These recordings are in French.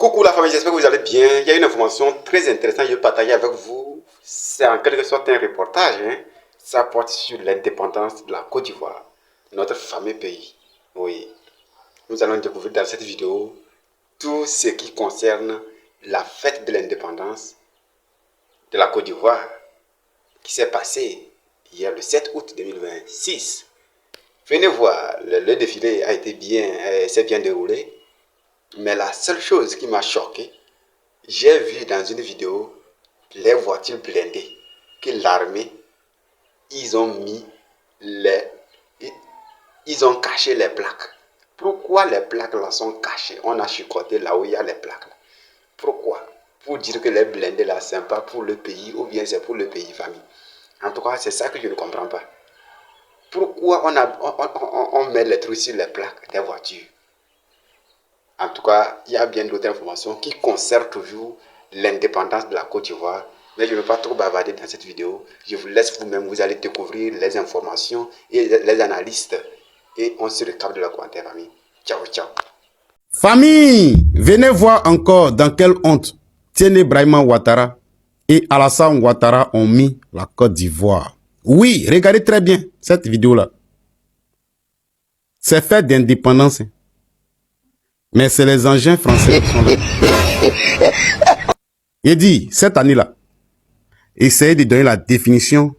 Coucou la famille, j'espère que vous allez bien. Il y a une information très intéressante que je vais partager avec vous. C'est en quelque sorte un reportage. Ça porte sur l'indépendance de la Côte d'Ivoire, notre fameux pays. Oui, nous allons découvrir dans cette vidéo tout ce qui concerne la fête de l'indépendance de la Côte d'Ivoire qui s'est passée hier le 7 août 2026. Venez voir, le défilé s'est bien déroulé. Mais la seule chose qui m'a choqué, j'ai vu dans une vidéo les voitures blindées que l'armée, ils ont caché les plaques. Pourquoi les plaques là sont cachées? On a chicoté là où il y a les plaques là. Pourquoi? Pour dire que les blindés là c'est pas pour le pays ou bien c'est pour le pays famille. En tout cas, c'est ça que je ne comprends pas. Pourquoi on met les trucs sur les plaques des voitures? En tout cas, il y a bien d'autres informations qui concernent toujours l'indépendance de la Côte d'Ivoire. Mais je ne vais pas trop bavarder dans cette vidéo. Je vous laisse vous-même, vous allez découvrir les informations et les analystes. Et on se recapte de la commentaire, famille. Ciao, ciao. Famille, venez voir encore dans quelle honte Tiéné Brahima Ouattara et Alassane Ouattara ont mis la Côte d'Ivoire. Oui, regardez très bien cette vidéo-là. C'est fait d'indépendance. Mais c'est les engins français qui sont là. Il dit, cette année-là, essayez de donner la définition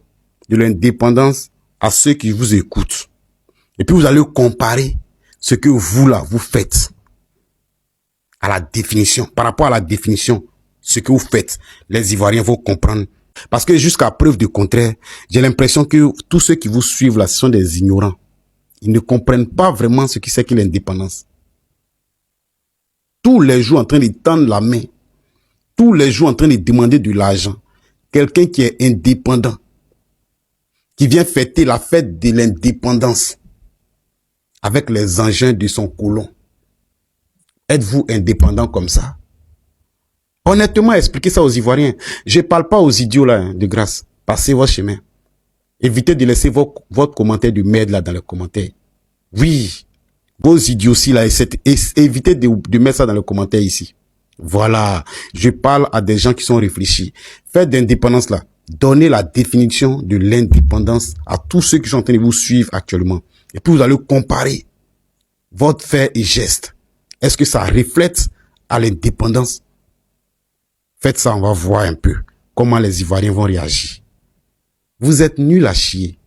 de l'indépendance à ceux qui vous écoutent. Et puis vous allez comparer ce que vous là, vous faites à la définition. Par rapport à la définition, ce que vous faites, les Ivoiriens vont comprendre. Parce que jusqu'à preuve du contraire, j'ai l'impression que tous ceux qui vous suivent là, ce sont des ignorants. Ils ne comprennent pas vraiment ce que c'est que l'indépendance. Tous les jours en train de tendre la main, tous les jours en train de demander de l'argent. Quelqu'un qui est indépendant, qui vient fêter la fête de l'indépendance avec les engins de son colon. Êtes-vous indépendant comme ça? Honnêtement, expliquez ça aux Ivoiriens. Je ne parle pas aux idiots là, de grâce. Passez votre chemin. Évitez de laisser votre commentaire de merde là dans les commentaires. Oui. Vos idioties là, évitez de mettre ça dans les commentaires ici. Voilà, je parle à des gens qui sont réfléchis. Faites d'indépendance là. Donnez la définition de l'indépendance à tous ceux qui sont en train de vous suivre actuellement. Et puis vous allez comparer votre fait et geste. Est-ce que ça reflète à l'indépendance? Faites ça, on va voir un peu comment les Ivoiriens vont réagir. Vous êtes nuls à chier.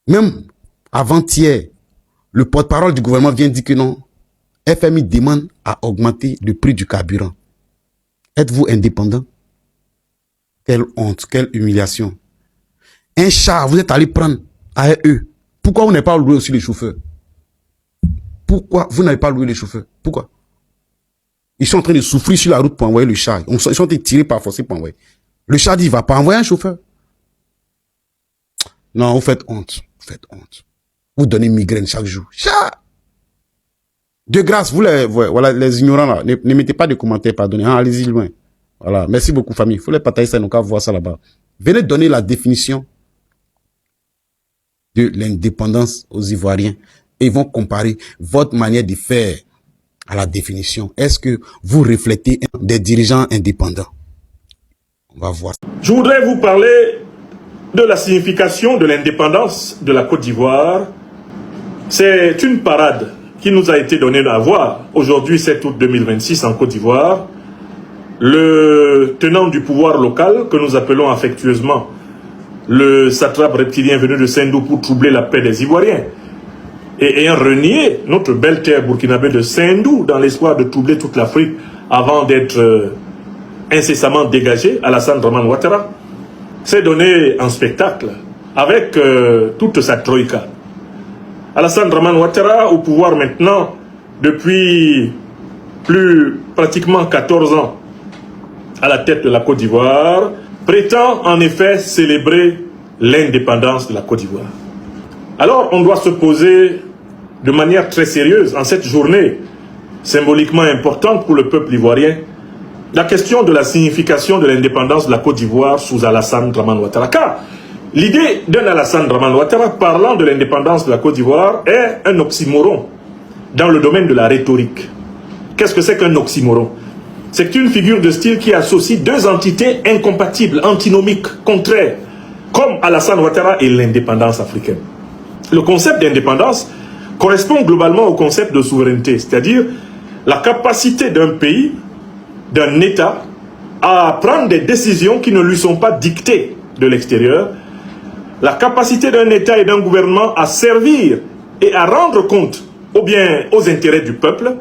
Même avant-hier, le porte-parole du gouvernement vient dire que non. FMI demande à augmenter le prix du carburant. Êtes-vous indépendant? Quelle honte, quelle humiliation. Un char, vous êtes allé prendre à eux. Pourquoi vous n'avez pas loué aussi les chauffeurs? Pourquoi vous n'avez pas loué les chauffeurs? Pourquoi? Ils sont en train de souffrir sur la route pour envoyer le char. Ils sont en train de tirer par force pour envoyer. Le char dit, il ne va pas envoyer un chauffeur. Non, vous faites honte. Vous faites honte. Vous donnez migraine chaque jour. De grâce, voilà, les ignorants là, ne mettez pas de commentaires, pardonnez. Allez-y loin. Voilà. Merci beaucoup, famille. Il faut les partager ça, donc on va voir ça là-bas. Venez donner la définition de l'indépendance aux Ivoiriens. Et ils vont comparer votre manière de faire à la définition. Est-ce que vous reflétez des dirigeants indépendants? On va voir. Je voudrais vous parler de la signification de l'indépendance de la Côte d'Ivoire. C'est une parade qui nous a été donnée à voir aujourd'hui, 7 août 2026, en Côte d'Ivoire. Le tenant du pouvoir local, que nous appelons affectueusement le satrape reptilien venu de Sendou pour troubler la paix des Ivoiriens, et ayant renié notre belle terre burkinabé de Sendou dans l'espoir de troubler toute l'Afrique avant d'être incessamment dégagé, Alassane Ouattara s'est donné en spectacle avec toute sa troïka. Alassane Ouattara, au pouvoir maintenant depuis pratiquement 14 ans à la tête de la Côte d'Ivoire, prétend en effet célébrer l'indépendance de la Côte d'Ivoire. Alors on doit se poser de manière très sérieuse en cette journée symboliquement importante pour le peuple ivoirien la question de la signification de l'indépendance de la Côte d'Ivoire sous Alassane Ouattara. Car l'idée d'un Alassane Ouattara parlant de l'indépendance de la Côte d'Ivoire est un oxymoron dans le domaine de la rhétorique. Qu'est-ce que c'est qu'un oxymoron? C'est une figure de style qui associe deux entités incompatibles, antinomiques, contraires, comme Alassane Ouattara et l'indépendance africaine. Le concept d'indépendance correspond globalement au concept de souveraineté, c'est-à-dire la capacité d'un pays, d'un État, à prendre des décisions qui ne lui sont pas dictées de l'extérieur, la capacité d'un État et d'un gouvernement à servir et à rendre compte aux intérêts du peuple,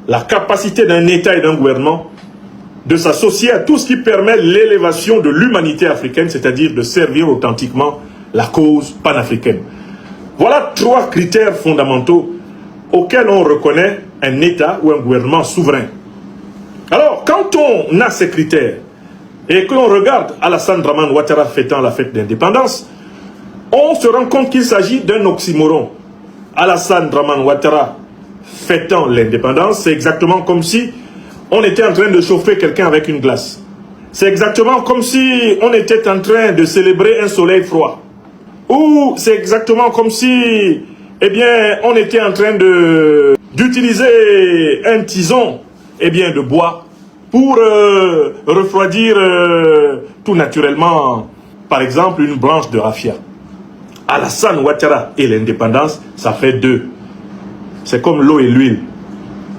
la capacité d'un État et d'un gouvernement de s'associer à tout ce qui permet l'élévation de l'humanité africaine, c'est-à-dire de servir authentiquement la cause panafricaine. Voilà trois critères fondamentaux auxquels on reconnaît un État ou un gouvernement souverain. Alors, quand on a ces critères et que l'on regarde Alassane Dramane Ouattara fêtant la fête d'indépendance, on se rend compte qu'il s'agit d'un oxymoron. Alassane Dramane Ouattara fêtant l'indépendance, c'est exactement comme si on était en train de chauffer quelqu'un avec une glace. C'est exactement comme si on était en train de célébrer un soleil froid. Ou c'est exactement comme si, on était en train d'utiliser un tison, de bois pour refroidir tout naturellement, par exemple, une branche de raffia. Alassane Ouattara et l'indépendance, ça fait deux. C'est comme l'eau et l'huile.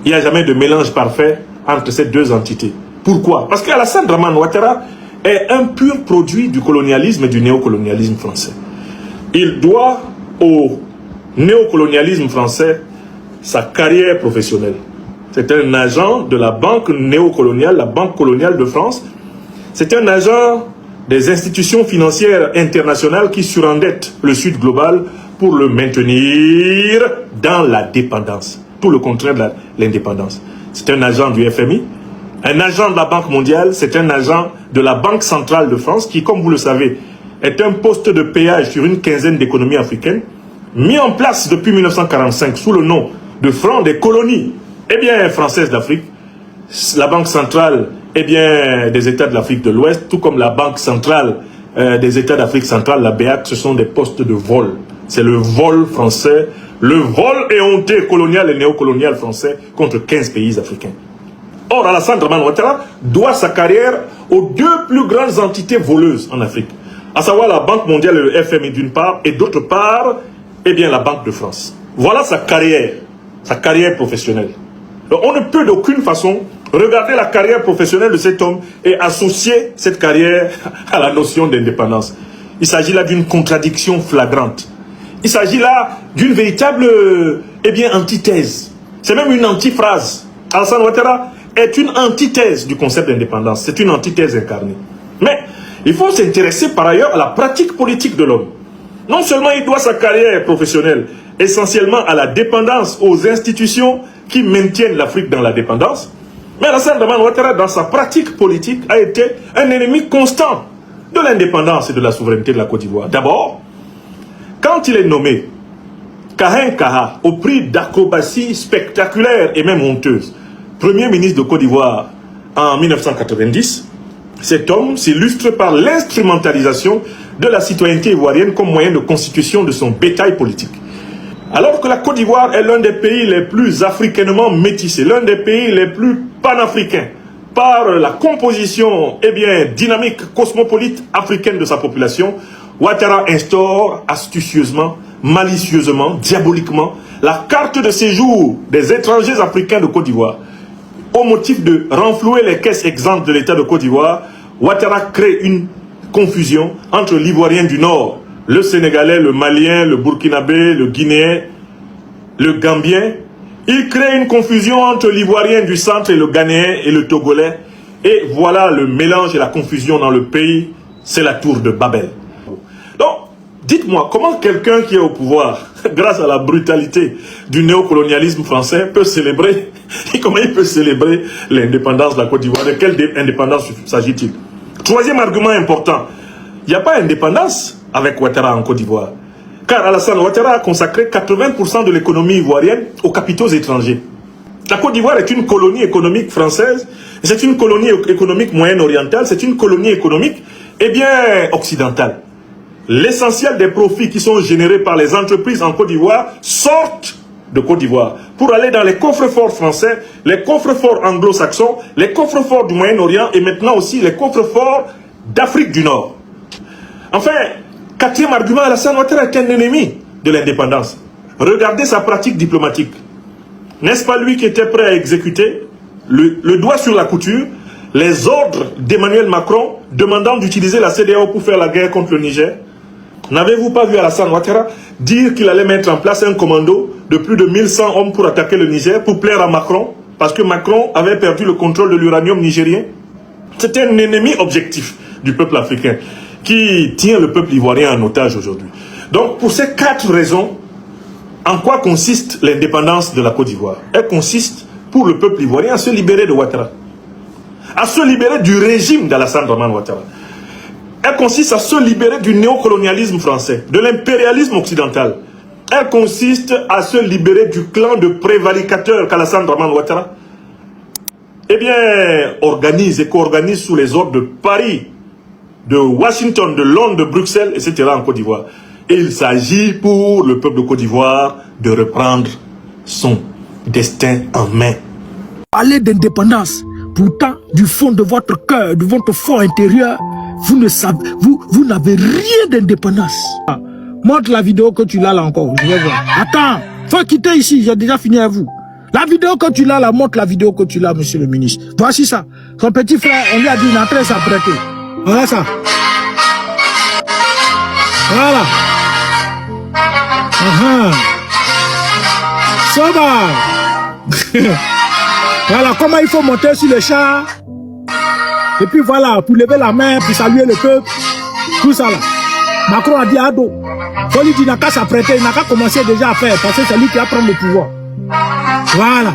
Il n'y a jamais de mélange parfait entre ces deux entités. Pourquoi? Parce qu'Alassane Dramane Ouattara est un pur produit du colonialisme et du néocolonialisme français. Il doit au néocolonialisme français sa carrière professionnelle. C'est un agent de la banque néocoloniale, la Banque coloniale de France. C'est un agent des institutions financières internationales qui surendettent le Sud global pour le maintenir dans la dépendance. Tout le contraire de l'indépendance. C'est un agent du FMI, un agent de la Banque mondiale, c'est un agent de la Banque centrale de France qui, comme vous le savez, est un poste de péage sur une quinzaine d'économies africaines, mis en place depuis 1945 sous le nom de franc des colonies françaises d'Afrique. La Banque centrale des États de l'Afrique de l'Ouest, tout comme la Banque centrale des États d'Afrique centrale, la BEAC, ce sont des postes de vol. C'est le vol français, le vol éhonté colonial et néocolonial français contre 15 pays africains. Or, Alassane Dramane Ouattara doit sa carrière aux deux plus grandes entités voleuses en Afrique, à savoir la Banque mondiale et le FMI d'une part, et d'autre part, la Banque de France. Voilà sa carrière professionnelle. Donc, on ne peut d'aucune façon regarder la carrière professionnelle de cet homme et associer cette carrière à la notion d'indépendance. Il s'agit là d'une contradiction flagrante. Il s'agit là d'une véritable antithèse. C'est même une antiphrase. Alassane Ouattara est une antithèse du concept d'indépendance. C'est une antithèse incarnée. Mais il faut s'intéresser par ailleurs à la pratique politique de l'homme. Non seulement il doit sa carrière professionnelle essentiellement à la dépendance aux institutions qui maintiennent l'Afrique dans la dépendance, mais Alassane Dramane Ouattara, dans sa pratique politique, a été un ennemi constant de l'indépendance et de la souveraineté de la Côte d'Ivoire. D'abord, quand il est nommé Kahin Kaha au prix d'acrobatie spectaculaire et même honteuse, Premier ministre de Côte d'Ivoire en 1990, cet homme s'illustre par l'instrumentalisation de la citoyenneté ivoirienne comme moyen de constitution de son bétail politique. Alors que la Côte d'Ivoire est l'un des pays les plus africainement métissés, l'un des pays les plus panafricains, par la composition dynamique, cosmopolite africaine de sa population, Ouattara instaure astucieusement, malicieusement, diaboliquement, la carte de séjour des étrangers africains de Côte d'Ivoire. Au motif de renflouer les caisses exemptes de l'État de Côte d'Ivoire, Ouattara crée une confusion entre l'Ivoirien du Nord, le Sénégalais, le Malien, le Burkinabé, le Guinéen, le Gambien. Il crée une confusion entre l'Ivoirien du Centre et le Ghanéen et le Togolais. Et voilà le mélange et la confusion dans le pays. C'est la tour de Babel. Donc, dites-moi, comment quelqu'un qui est au pouvoir, grâce à la brutalité du néocolonialisme français, peut célébrer, comment il peut célébrer l'indépendance de la Côte d'Ivoire? De quelle indépendance s'agit-il? Troisième argument important, il n'y a pas d'indépendance avec Ouattara en Côte d'Ivoire. Car Alassane Ouattara a consacré 80% de l'économie ivoirienne aux capitaux étrangers. La Côte d'Ivoire est une colonie économique française, c'est une colonie économique moyenne-orientale, c'est une colonie économique occidentale. L'essentiel des profits qui sont générés par les entreprises en Côte d'Ivoire sortent de Côte d'Ivoire pour aller dans les coffres-forts français, les coffres-forts anglo-saxons, les coffres-forts du Moyen-Orient et maintenant aussi les coffres-forts d'Afrique du Nord. Enfin, quatrième argument, Alassane Ouattara est un ennemi de l'indépendance. Regardez sa pratique diplomatique. N'est-ce pas lui qui était prêt à exécuter le doigt sur la couture les ordres d'Emmanuel Macron demandant d'utiliser la CEDEAO pour faire la guerre contre le Niger? N'avez-vous pas vu Alassane Ouattara dire qu'il allait mettre en place un commando de plus de 1100 hommes pour attaquer le Niger, pour plaire à Macron, parce que Macron avait perdu le contrôle de l'uranium nigérien? C'est un ennemi objectif du peuple africain qui tient le peuple ivoirien en otage aujourd'hui. Donc, pour ces 4 raisons, en quoi consiste l'indépendance de la Côte d'Ivoire? Elle consiste, pour le peuple ivoirien, à se libérer de Ouattara, à se libérer du régime d'Alassane Dramane Ouattara. Elle consiste à se libérer du néocolonialisme français, de l'impérialisme occidental. Elle consiste à se libérer du clan de prévaricateurs qu'Alassane Dramane Ouattara, eh bien, organise et co-organise sous les ordres de Paris, de Washington, de Londres, de Bruxelles, etc. en Côte d'Ivoire. Et il s'agit pour le peuple de Côte d'Ivoire de reprendre son destin en main. Parlez d'indépendance. Pourtant, du fond de votre cœur, de votre fort intérieur, vous ne savez, vous n'avez rien d'indépendance. Montre la vidéo que tu l'as là encore. Je vais voir. Attends, faut quitter ici, j'ai déjà fini avec vous. La vidéo que tu l'as là, montre la vidéo que tu l'as, monsieur le ministre. Voici ça. Son petit frère, on lui a dit, il est en train de s'apprêter. Voilà ça. Voilà. Ça va. Voilà comment il faut monter sur le char. Et puis voilà, pour lever la main, pour saluer le peuple. Tout ça là. Macron a dit à Ado. Faut lui dire, il n'a qu'à s'apprêter, il n'a qu'à commencer déjà à faire. Parce que c'est lui qui va prendre le pouvoir. Voilà.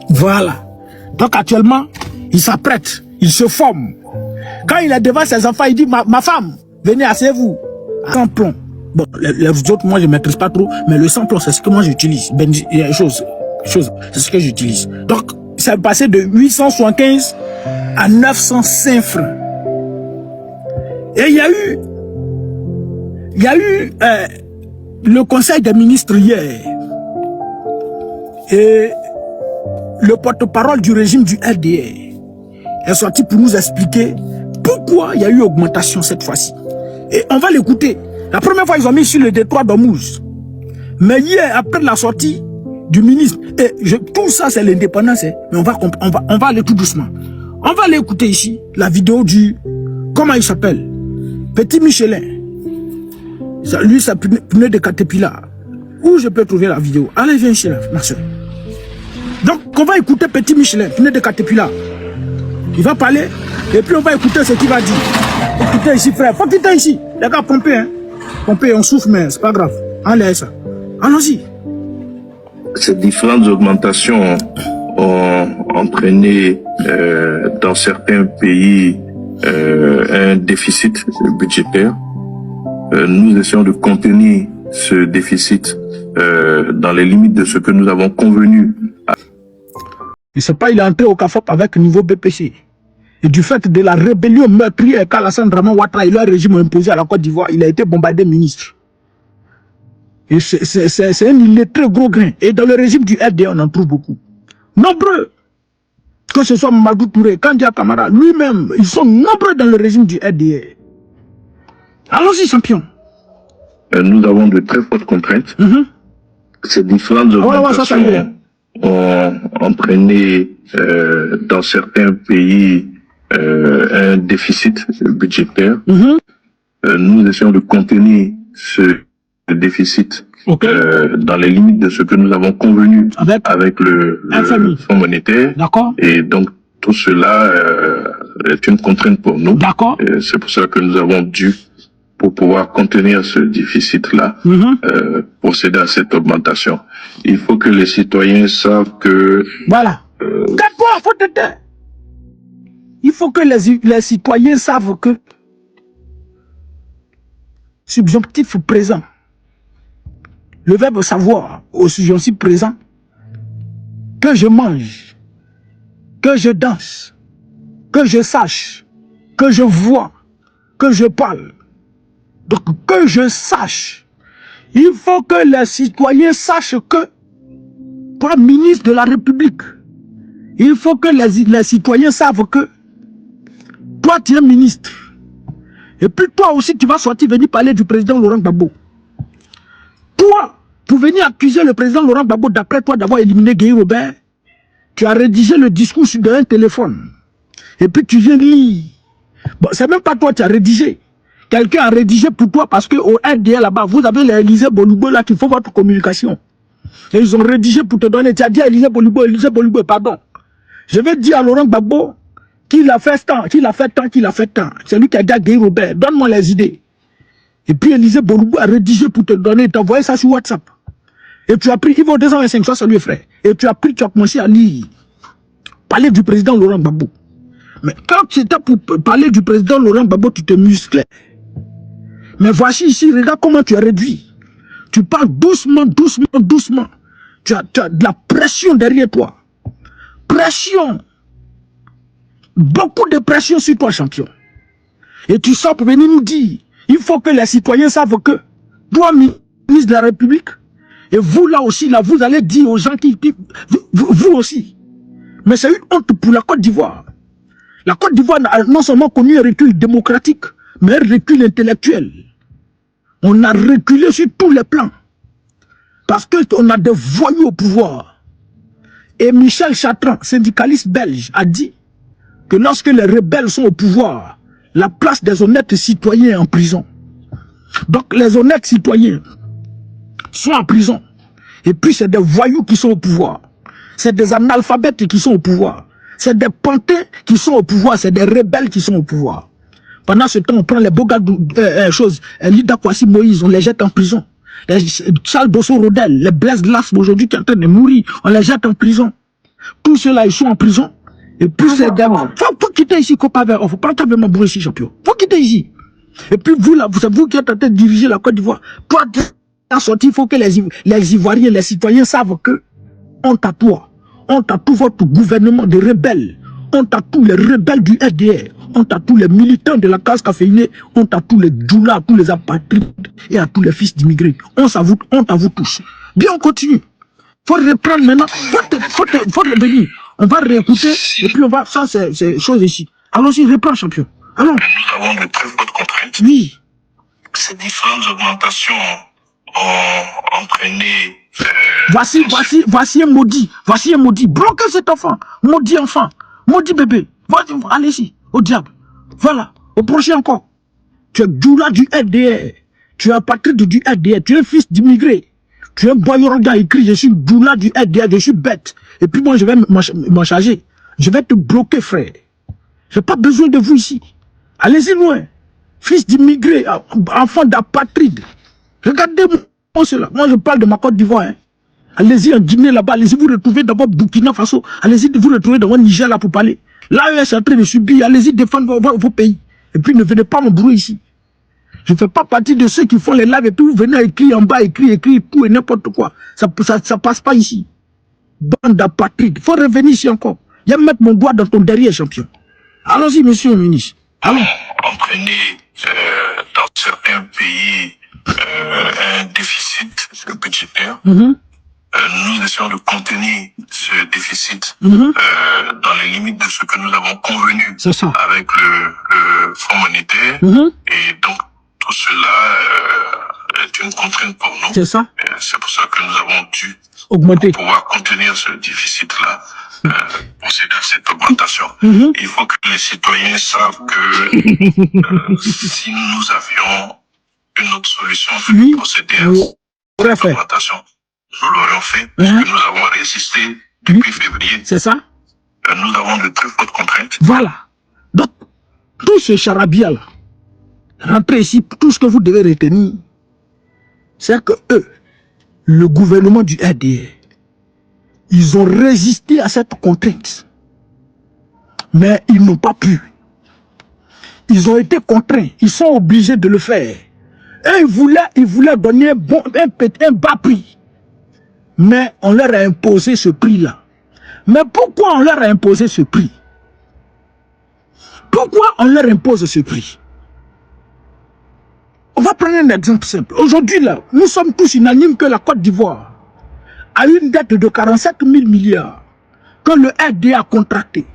Voilà. Donc actuellement, il s'apprête. Il se forme. Quand il est devant ses enfants, il dit, ma femme, venez, asseyez-vous. Sans plomb. Bon, les autres, moi, je ne maîtrise pas trop, mais le sans plomb, c'est ce que moi, j'utilise. C'est ce que j'utilise. Donc, c'est passé de 875 à 905 francs. Et il y a eu le conseil des ministres hier. Et le porte-parole du régime du RDR est sorti pour nous expliquer pourquoi il y a eu augmentation cette fois-ci. Et on va l'écouter. La première fois, ils ont mis sur le détroit d'Ormuz. Mais hier, après la sortie du ministre, tout ça, c'est l'indépendance. Hein, mais on va aller tout doucement. On va aller écouter ici la vidéo du... Comment il s'appelle? Petit Michelin. Lui, c'est pneu de Caterpillar. Où je peux trouver la vidéo? Allez, viens ici, là, ma soeur. Donc, on va écouter Petit Michelin, pneu de Caterpillar. Il va parler, et puis on va écouter ce qu'il va dire. Écoutez ici, frère. Faut quitter ici. Les gars, pomper, hein. Pomper, on souffle, mais c'est pas grave. Allez, ça. Allons-y. Ces différentes augmentations ont entraîné dans certains pays un déficit budgétaire. Nous essayons de contenir ce déficit dans les limites de ce que nous avons convenu. Je ne sais pas, il est entré au CAFOP avec niveau BPC. Et du fait de la rébellion meurtrière qu'Alassane Dramane Ouattara et leur régime ont imposé à la Côte d'Ivoire, il a été bombardé ministre. Et c'est un illettré gros grain. Et dans le régime du RD, on en trouve beaucoup. Nombreux. Que ce soit Mamadou Touré, Kandia Kamara, lui-même, ils sont nombreux dans le régime du RDA. Allons-y, champion. Nous avons de très fortes contraintes. Ces différentes augmentations ont entraîné dans certains pays un déficit budgétaire. Nous essayons de contenir ce déficit dans les limites de ce que nous avons convenu avec le Fonds monétaire. Et donc, tout cela est une contrainte pour nous. C'est pour ça que nous avons dû, pour pouvoir contenir ce déficit-là, procéder à cette augmentation. Il faut que les citoyens savent que... Voilà. Il faut que les citoyens savent que subjonctif présent, le verbe savoir au subjonctif présent, que je mange, que je danse, que je sache, que je vois, que je parle. Donc que je sache, Il faut que les citoyens sachent que, toi, ministre de la République, il faut que les citoyens savent que, toi, tu es ministre. Et puis toi aussi, tu vas sortir venir parler du président Laurent Gbagbo. Toi, pour venir accuser le président Laurent Gbagbo, d'après toi, d'avoir éliminé Guy Robert, tu as rédigé le discours sur un téléphone. Et puis tu viens lire. Bon, c'est même pas toi qui as rédigé. Quelqu'un a rédigé pour toi parce qu'au RDA là-bas, vous avez l'Élysée Bolubo là qui font votre communication. Et ils ont rédigé pour te donner. Tu as dit à Élysée Bolubo, pardon. Je vais dire à Laurent Gbagbo qu'il a fait tant, qu'il a fait tant. C'est lui qui a dit à Guy Robert, donne-moi les idées. Et puis Élysée Bolubo a rédigé pour te donner, t'as envoyé ça sur WhatsApp. Et tu as pris, il vaut 225, ça lui frère. Et tu as pris, tu as commencé à lire. Parler du président Laurent Gbagbo. Mais quand c'était pour parler du président Laurent Gbagbo, tu te musclais. Mais voici ici, regarde comment tu es réduit. Tu parles doucement. Tu as de la pression derrière toi. Pression. Beaucoup de pression sur toi, champion. Et tu sors pour venir nous dire, il faut que les citoyens savent que, toi, ministre de la République, et vous là aussi, là, vous allez dire aux gens qui vous aussi. Mais c'est une honte pour la Côte d'Ivoire. La Côte d'Ivoire a non seulement connu un recul démocratique, mais un recul intellectuel. On a reculé sur tous les plans. Parce qu'on a des voyous au pouvoir. Et Michel Chatran, syndicaliste belge, a dit que lorsque les rebelles sont au pouvoir, la place des honnêtes citoyens est en prison. Donc les honnêtes citoyens sont en prison. Et puis c'est des voyous qui sont au pouvoir. C'est des analphabètes qui sont au pouvoir. C'est des pantins qui sont au pouvoir. C'est des rebelles qui sont au pouvoir. Pendant ce temps, on prend les beaux gars Lida Kwasi Moïse, on les jette en prison. Les Charles Dosso Rodel, les Blaise Glace aujourd'hui qui sont en train de mourir, on les jette en prison. Tous ceux-là, ils sont en prison. Et puis c'est des... Faut quitter ici, copain. Faut pas t'avoir ma bourre ici, champion. Faut quitter ici. Et puis vous là, c'est vous qui êtes en train de diriger la Côte d'Ivoire. Toi, en sortie, il faut que les Ivoiriens, les citoyens savent que honte à toi. Honte à tout votre gouvernement de rebelles. Honte à tous les rebelles du RDR. Honte à tous les militants de la case caféinée. Honte à tous les djoulas, à tous les apatrides et à tous les fils d'immigrés. Honte à vous tous. Bien, on continue. Faut reprendre maintenant. Faut revenir. On va réécouter et puis on va faire ces choses ici. Allons-y, reprends, champion. Allons. Nous avons de très fortes contraintes. Oui. Ces différentes augmentations ont entraîné... Voici un maudit. Voici un maudit. Bloquez cet enfant. Maudit enfant. Maudit bébé. Allez-y. Au diable. Voilà. Au prochain encore. Tu es djoula du RDR. Tu es apatride du RDR. Tu es fils d'immigré. Tu es un boyoranga écrit. Je suis djoula du RDR. Je suis bête. Et puis moi, je vais m'en charger. Je vais te bloquer, frère. Je n'ai pas besoin de vous ici. Allez-y loin. Fils d'immigré. Enfant d'apatride. Regardez-moi cela. Moi, je parle de ma Côte d'Ivoire. Hein. Allez-y en Guinée là-bas. Allez-y vous retrouvez d'abord Burkina Faso. Allez-y vous retrouvez dans votre Niger là pour parler. L'AES est en train de subir. Allez-y défendre vos pays. Et puis ne venez pas me brouiller ici. Je ne fais pas partie de ceux qui font les lives et puis vous venez à écrire en bas, écrire tout et n'importe quoi. Ça passe pas ici. Bande d'apatrides. Il faut revenir ici encore. Il y a mettre mon doigt dans ton derrière, champion. Allons-y, monsieur le ministre. Allons. Entraîner dans certains pays un déficit budgétaire. Nous essayons de contenir ce déficit dans les limites de ce que nous avons convenu avec le Fonds monétaire. Et donc, tout cela est une contrainte pour nous. C'est ça. C'est pour ça que nous avons dû augmenter. Pour pouvoir contenir ce déficit-là, procéder à cette augmentation. Il faut que les citoyens savent que si nous avions une autre solution pour procéder à cette augmentation, nous l'aurions fait, parce que nous avons résisté depuis février. C'est ça. Nous avons de très fortes contraintes. Voilà. Donc, tout ce charabia-là, rentrez ici, tout ce que vous devez retenir, c'est que eux, le gouvernement du RDR, ils ont résisté à cette contrainte. Mais ils n'ont pas pu. Ils ont été contraints. Ils sont obligés de le faire. Et ils voulaient donner un bas prix. Mais on leur a imposé ce prix-là. Mais pourquoi on leur a imposé ce prix? Pourquoi on leur impose ce prix? On va prendre un exemple simple. Aujourd'hui, là, nous sommes tous unanimes que la Côte d'Ivoire a une dette de 47 000 milliards que le RDA a contracté.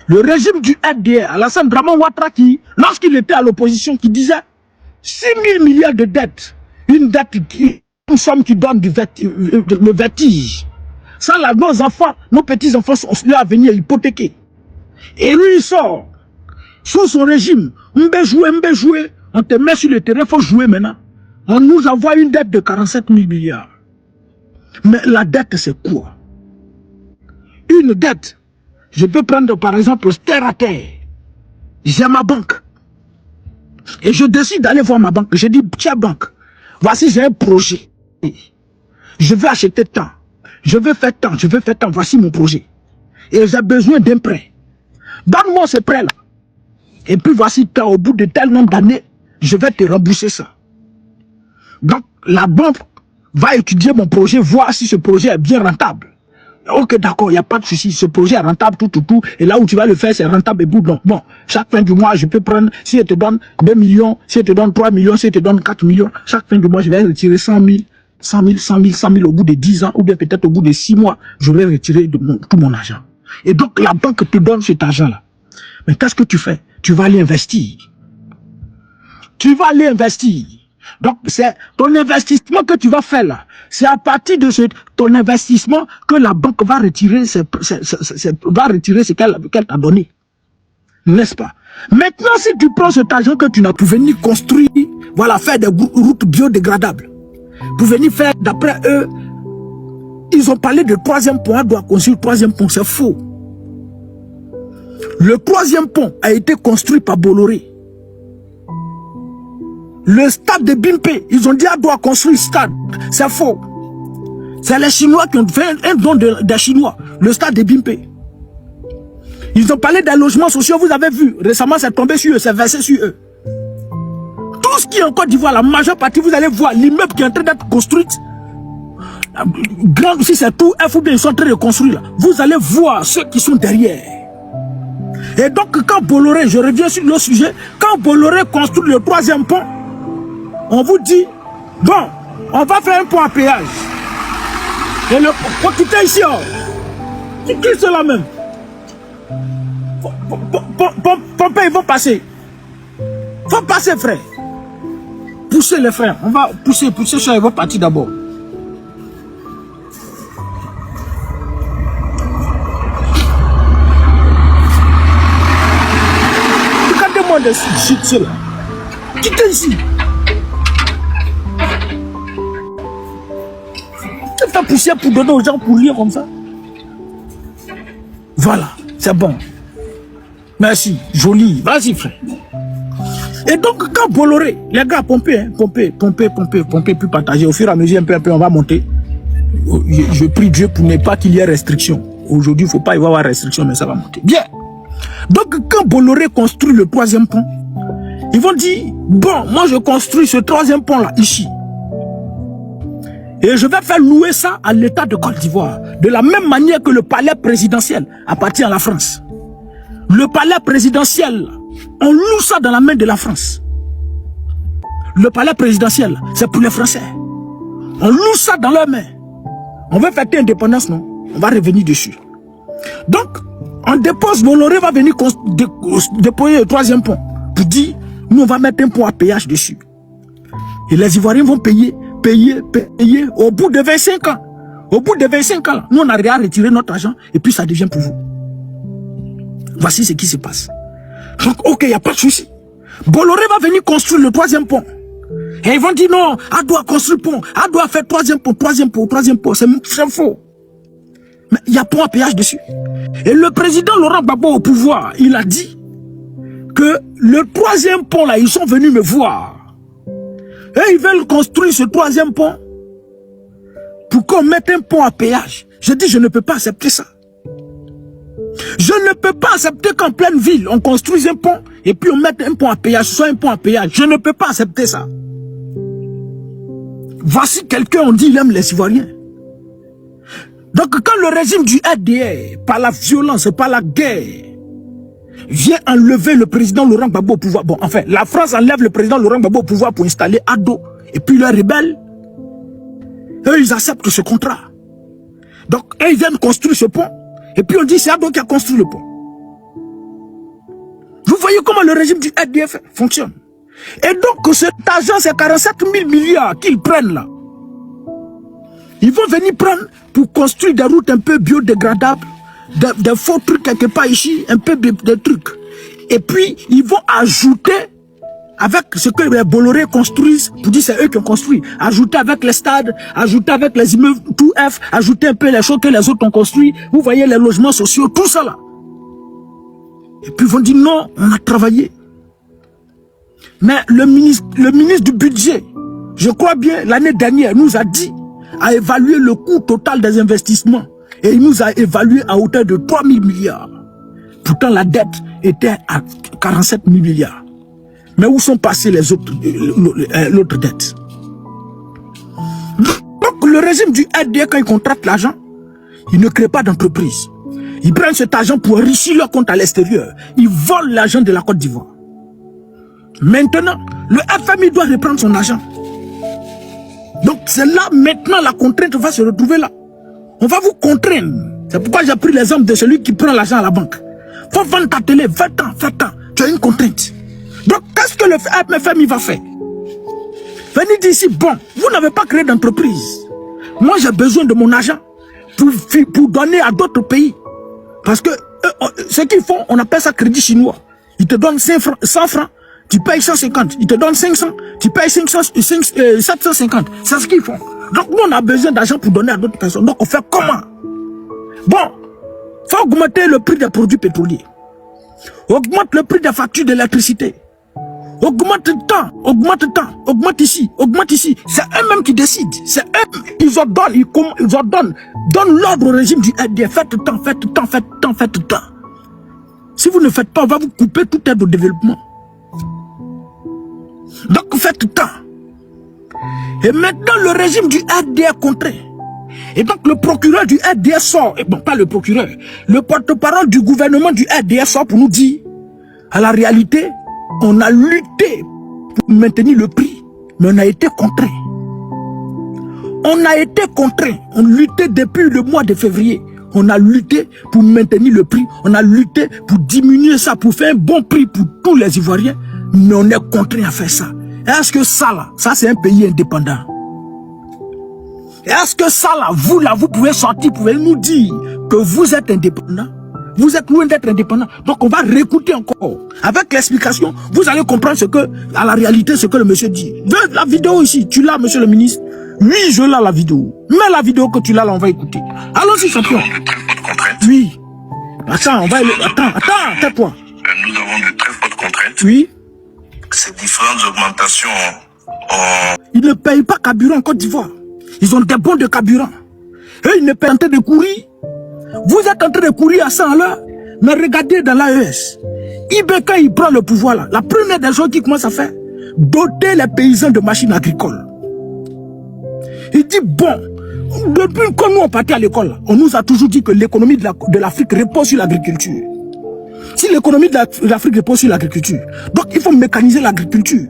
Le régime du RDA, Alassane Draman Ouattara, lorsqu'il était à l'opposition, qui disait 6 000 milliards de dettes, une dette une somme qui donne le vertige. Ça, là, nos enfants, nos petits-enfants, leur avenir hypothéqué. Et lui, il sort. Sous son régime, on peut jouer. On te met sur le terrain, il faut jouer maintenant. On nous envoie une dette de 47 000 milliards. Mais la dette, c'est quoi? Une dette. Je peux prendre par exemple terre à terre. J'ai ma banque. Et je décide d'aller voir ma banque. Je dis, tiens banque, voici j'ai un projet. Je veux acheter tant. Je veux faire tant. Voici mon projet. Et j'ai besoin d'un prêt. Donne-moi ce prêt-là. Et puis voici tant, au bout de tel nombre d'années, je vais te rembourser ça. Donc la banque va étudier mon projet, voir si ce projet est bien rentable. Ok, d'accord, il n'y a pas de souci, ce projet est rentable, tout. Et là où tu vas le faire, c'est rentable et bout. Donc, bon, chaque fin du mois, je peux prendre, si je te donne 2 millions, si je te donne 3 millions, si je te donne 4 millions, chaque fin du mois, je vais retirer 100 000 au bout de 10 ans, ou bien peut-être au bout de 6 mois, je vais retirer tout mon argent. Et donc, la banque te donne cet argent-là. Mais qu'est-ce que tu fais? Tu vas aller investir. Donc, c'est ton investissement que tu vas faire là. C'est à partir de ton investissement que la banque va retirer ce qu'elle t'a donné. N'est-ce pas? Maintenant, si tu prends cet argent que tu n'as pour venir construire, voilà, faire des routes biodégradables, pour venir faire, d'après eux, ils ont parlé de 3e pont, on doit construire le 3e pont, c'est faux. Le 3e pont a été construit par Bolloré. Le stade de Bimpé, ils ont dit on doit construire le stade. C'est faux. C'est les Chinois qui ont fait un don des Chinois. Le stade de Bimpé. Ils ont parlé des logements sociaux, vous avez vu. Récemment, c'est tombé sur eux, c'est versé sur eux. Tout ce qui est en Côte d'Ivoire, la majeure partie, vous allez voir l'immeuble qui est en train d'être construit. Grand, si c'est tout, FOB, ils sont en train de construire là. Vous allez voir ceux qui sont derrière. Et donc, quand Bolloré, je reviens sur le sujet, quand Bolloré construit le 3e pont, on vous dit, bon, on va faire un pont à péage. Et le pont qui est ici, qui c'est la même. Pompé, ils vont passer. Faut passer, frère. Poussez les frères. On va pousser ça, ils vont partir d'abord. Regardez-moi de shit, là. Quittez ici. Tu fais pousser pour donner aux gens pour lire comme ça. Voilà, c'est bon. Merci, joli. Vas-y, frère. Et donc, quand Bolloré, les gars, pomper, puis partager. Au fur et à mesure, un peu, on va monter. Je prie Dieu pour ne pas qu'il y ait restriction. Aujourd'hui, il ne faut pas y avoir restriction, mais ça va monter. Bien. Donc, quand Bolloré construit le 3e pont, ils vont dire, bon, moi je construis ce 3e pont-là, ici. Et je vais faire louer ça à l'État de Côte d'Ivoire. De la même manière que le palais présidentiel appartient à la France. Le palais présidentiel, on loue ça dans la main de la France. Le palais présidentiel, c'est pour les Français. On loue ça dans leurs mains. On veut fêter l'indépendance, non? On va revenir dessus. Donc, on dépose, Bolloré va venir déployer le 3e pont. Pour dire, nous on va mettre un pont à péage dessus. Et les Ivoiriens vont payer. Au bout de 25 ans. Au bout de 25 ans, nous on a rien retiré notre argent et puis ça devient pour vous. Voici ce qui se passe. Donc, ok, il n'y a pas de souci. Bolloré va venir construire le 3e pont. Et ils vont dire non, on doit construire le pont, on doit faire 3e pont. C'est faux. Mais il y a pont à péage dessus. Et le président Laurent Gbagbo au pouvoir, il a dit que le 3e pont là, ils sont venus me voir. Et ils veulent construire ce 3e pont pour qu'on mette un pont à péage. Je dis, je ne peux pas accepter ça. Je ne peux pas accepter qu'en pleine ville, on construise un pont et puis on mette un pont à péage, soit un pont à péage. Je ne peux pas accepter ça. Voici quelqu'un, on dit, il aime les Ivoiriens. Donc quand le régime du RDA, par la violence, par la guerre, vient enlever le président Laurent Gbagbo au pouvoir. Bon, enfin, la France enlève le président Laurent Gbagbo au pouvoir pour installer Ado. Et puis les rebelles, eux, ils acceptent ce contrat. Donc, eux, ils viennent construire ce pont. Et puis on dit c'est Ado qui a construit le pont. Vous voyez comment le régime du RDF fonctionne. Et donc, cet argent, c'est 47 000 milliards qu'ils prennent là. Ils vont venir prendre pour construire des routes un peu biodégradables, des faux trucs quelque part ici, un peu de trucs. Et puis, ils vont ajouter avec ce que les Bolloré construisent, pour dire c'est eux qui ont construit, ajouter avec les stades, ajouter avec les immeubles tout F, ajouter un peu les choses que les autres ont construit. Vous voyez les logements sociaux, tout ça là. Et puis ils vont dire non, on a travaillé. Mais le ministre du budget, je crois bien, l'année dernière, nous a dit, a évalué le coût total des investissements. Et il nous a évalué à hauteur de 3 000 milliards. Pourtant, la dette était à 47 000 milliards. Mais où sont passées les autres, l'autre dette? Donc, le régime du RDA, quand il contracte l'argent, il ne crée pas d'entreprise. Ils prennent cet argent pour enrichir leur compte à l'extérieur. Ils volent l'argent de la Côte d'Ivoire. Maintenant, le FMI doit reprendre son argent. Donc, c'est là, maintenant, la contrainte va se retrouver là. On va vous contraindre. C'est pourquoi j'ai pris l'exemple de celui qui prend l'argent à la banque. Faut vendre ta télé, 20 ans. Tu as une contrainte. Donc, qu'est-ce que le FMI va faire? Venez d'ici, bon, vous n'avez pas créé d'entreprise. Moi, j'ai besoin de mon argent pour donner à d'autres pays. Parce que ce qu'ils font, on appelle ça crédit chinois. Ils te donnent 100 francs, tu payes 150. Ils te donnent 500, tu payes 750. C'est ce qu'ils font. Donc, nous, on a besoin d'argent pour donner à d'autres personnes. Donc, on fait comment? Bon, il faut augmenter le prix des produits pétroliers. Augmente le prix des factures d'électricité. Augmente le temps, augmente ici. C'est eux-mêmes qui décident. C'est eux, ils ordonnent, donnent l'ordre au régime du RDF. Faites temps. Si vous ne faites pas, on va vous couper toute aide au développement. Donc faites temps. Et maintenant, le régime du RDF est contraint. Et donc le procureur du RDF sort, et bon, pas le procureur, le porte-parole du gouvernement du RDF sort pour nous dire, à la réalité, on a lutté pour maintenir le prix, mais on a été contraint. On luttait depuis le mois de février. On a lutté pour maintenir le prix. On a lutté pour diminuer ça, pour faire un bon prix pour tous les Ivoiriens. Mais on est contraint à faire ça. Est-ce que ça là, ça c'est un pays indépendant? Est-ce que ça là, vous pouvez sortir, vous pouvez nous dire que vous êtes indépendant? Vous êtes loin d'être indépendant. Donc on va réécouter encore. Avec l'explication, vous allez comprendre à la réalité, ce que le monsieur dit. La vidéo ici, tu l'as, monsieur le ministre? Oui, je l'ai la vidéo. Mais la vidéo que tu l'as, là, on va écouter. Allons-y, champion. Oui. Attends, tais-toi. Nous avons de très fortes contraintes. Oui. Ces différentes augmentations Ils ne payent pas carburant en Côte d'Ivoire. Ils ont des bons de carburant. Eux, ils ne payent pas en train de courir. Vous êtes en train de courir à 100 à l'heure. Mais regardez dans l'AES. Ibeka, il prend le pouvoir là. La première des choses qu'il commence à faire, doter les paysans de machines agricoles. Il dit, bon, depuis que nous on partait à l'école, on nous a toujours dit que l'économie de l'Afrique repose sur l'agriculture. Si l'économie de l'Afrique repose sur l'agriculture, donc il faut mécaniser l'agriculture.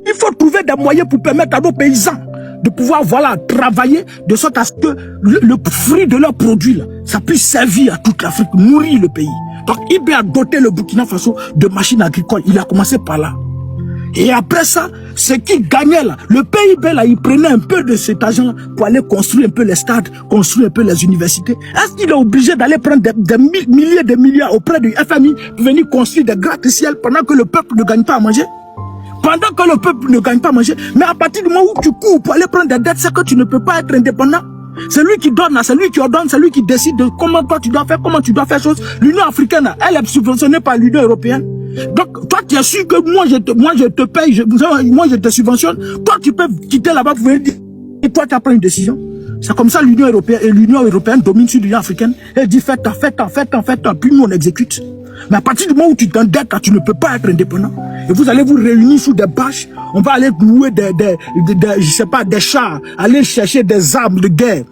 Il faut trouver des moyens pour permettre à nos paysans de pouvoir, travailler de sorte à ce que le fruit de leurs produits, là, ça puisse servir à toute l'Afrique, nourrir le pays. Donc, il a doté le Burkina Faso de machines agricoles. Il a commencé par là. Et après ça, ce qui gagnait là, le PIB là, il prenait un peu de cet argent pour aller construire un peu les stades, construire un peu les universités. Est-ce qu'il est obligé d'aller prendre des milliers de milliards auprès du FMI pour venir construire des gratte-ciel pendant que le peuple ne gagne pas à manger? Pendant que le peuple ne gagne pas à manger. Mais à partir du moment où tu cours pour aller prendre des dettes, c'est que tu ne peux pas être indépendant. C'est lui qui donne, c'est lui qui ordonne, c'est lui qui décide de comment toi tu dois faire, comment tu dois faire choses. L'Union africaine, elle est subventionnée par l'Union européenne. Donc, toi, tu es sûr que moi, je te paye, moi, je te subventionne. Toi, tu peux quitter là-bas pour venir dire, et toi, tu as pris une décision. C'est comme ça l'Union européenne domine sur l'Union africaine. Elle dit, faites, puis nous, on exécute. Mais à partir du moment où tu t'endettes, tu ne peux pas être indépendant. Et vous allez vous réunir sous des bâches. On va aller louer des chars, aller chercher des armes de guerre.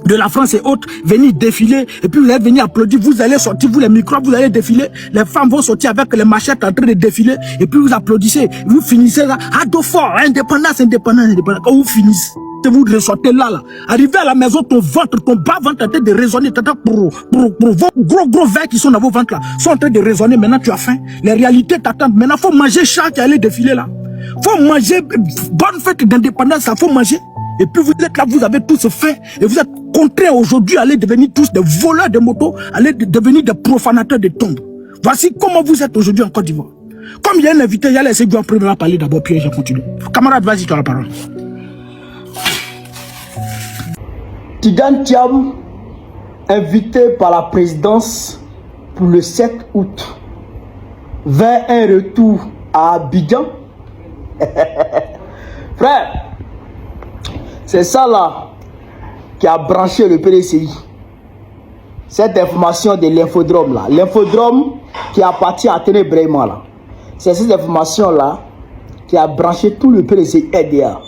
de la France et autres, venir défiler, et puis vous allez venir applaudir, vous allez sortir, vous les micros, vous allez défiler, les femmes vont sortir avec les machettes en train de défiler, et puis vous applaudissez, vous finissez là, à deux fois, indépendance, indépendance, indépendance. Quand vous finissez, vous ressortez là, arrivez à la maison, ton bas ventre est en train de résonner, pour vos gros verres qui sont dans vos ventres là, sont en train de résonner, maintenant tu as faim, les réalités t'attendent, maintenant faut manger chaque qui allait défiler là, faut manger, bonne fête d'indépendance, ça faut manger. Et puis vous êtes là, vous avez tous faim, et vous êtes contraints aujourd'hui à aller devenir tous des voleurs de motos, à aller devenir des profanateurs de tombes. Voici comment vous êtes aujourd'hui en Côte d'Ivoire. Comme il y a un invité, il y a laissé Guillaume Premier parler d'abord, puis je continue. Camarade, vas-y, tu as la parole. Tidjane Thiam, invité par la présidence pour le 7 août, vers un retour à Abidjan. Frère, c'est ça là qui a branché le PDCI. Cette information de l'infodrome là. L'infodrome qui appartient à Téné Breyman là. C'est cette information là qui a branché tout le PDCI RDA.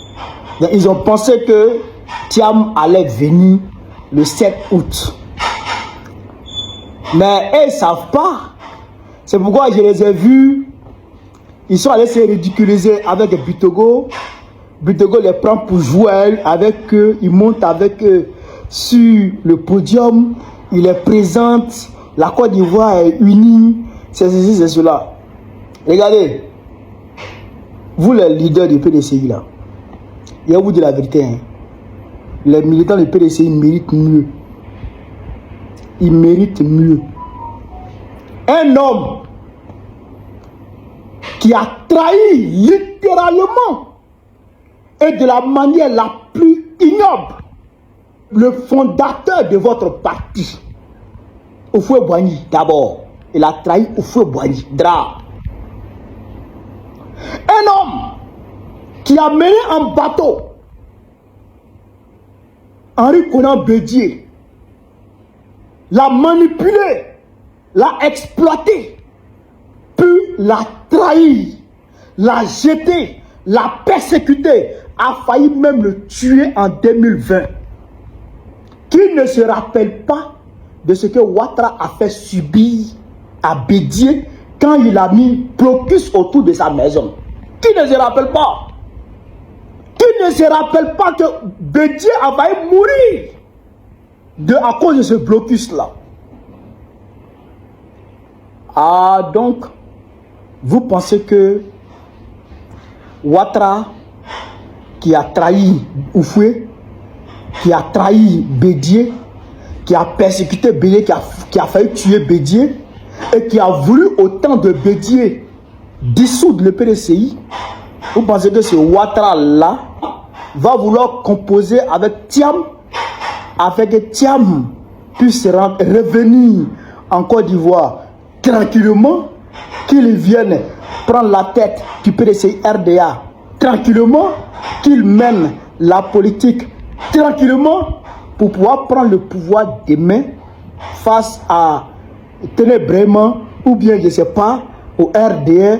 Donc, ils ont pensé que Thiam allait venir le 7 août. Mais eux ne savent pas. C'est pourquoi je les ai vus. Ils sont allés se ridiculiser avec Bitogo. Bitogo les prend pour jouer avec eux. Il monte avec eux sur le podium. Il les présente. La Côte d'Ivoire est unie. C'est ceci, c'est cela. Regardez. Vous les leaders du PDCI là. Il y a vous de la vérité. Hein. Les militants du PDCI méritent mieux. Ils méritent mieux. Un homme qui a trahi littéralement et de la manière la plus ignoble le fondateur de votre parti, Houphouët-Boigny d'abord. Il a trahi Houphouët-Boigny, Dra. Un homme qui a mené en bateau Henri Konan Bédié, l'a manipulé, l'a exploité, puis l'a trahi, l'a jeté, l'a persécuté, a failli même le tuer en 2020. Qui ne se rappelle pas de ce que Ouattara a fait subir à Bédié quand il a mis blocus autour de sa maison? Qui ne se rappelle pas? Qui ne se rappelle pas que Bédié a failli mourir à cause de ce blocus-là? Ah, donc, vous pensez que Ouattara, qui a trahi Houphouët, qui a trahi Bédié, qui a persécuté Bédié, qui a failli tuer Bédié, et qui a voulu autant de Bédié dissoudre le PDCI, vous pensez que ce Ouattara-là va vouloir composer avec Thiam, afin que Thiam puisse revenir en Côte d'Ivoire tranquillement, qu'il vienne prendre la tête du PDCI RDA tranquillement, qu'il mène la politique tranquillement pour pouvoir prendre le pouvoir demain face à Téné Breyman ou bien je ne sais pas au RDA,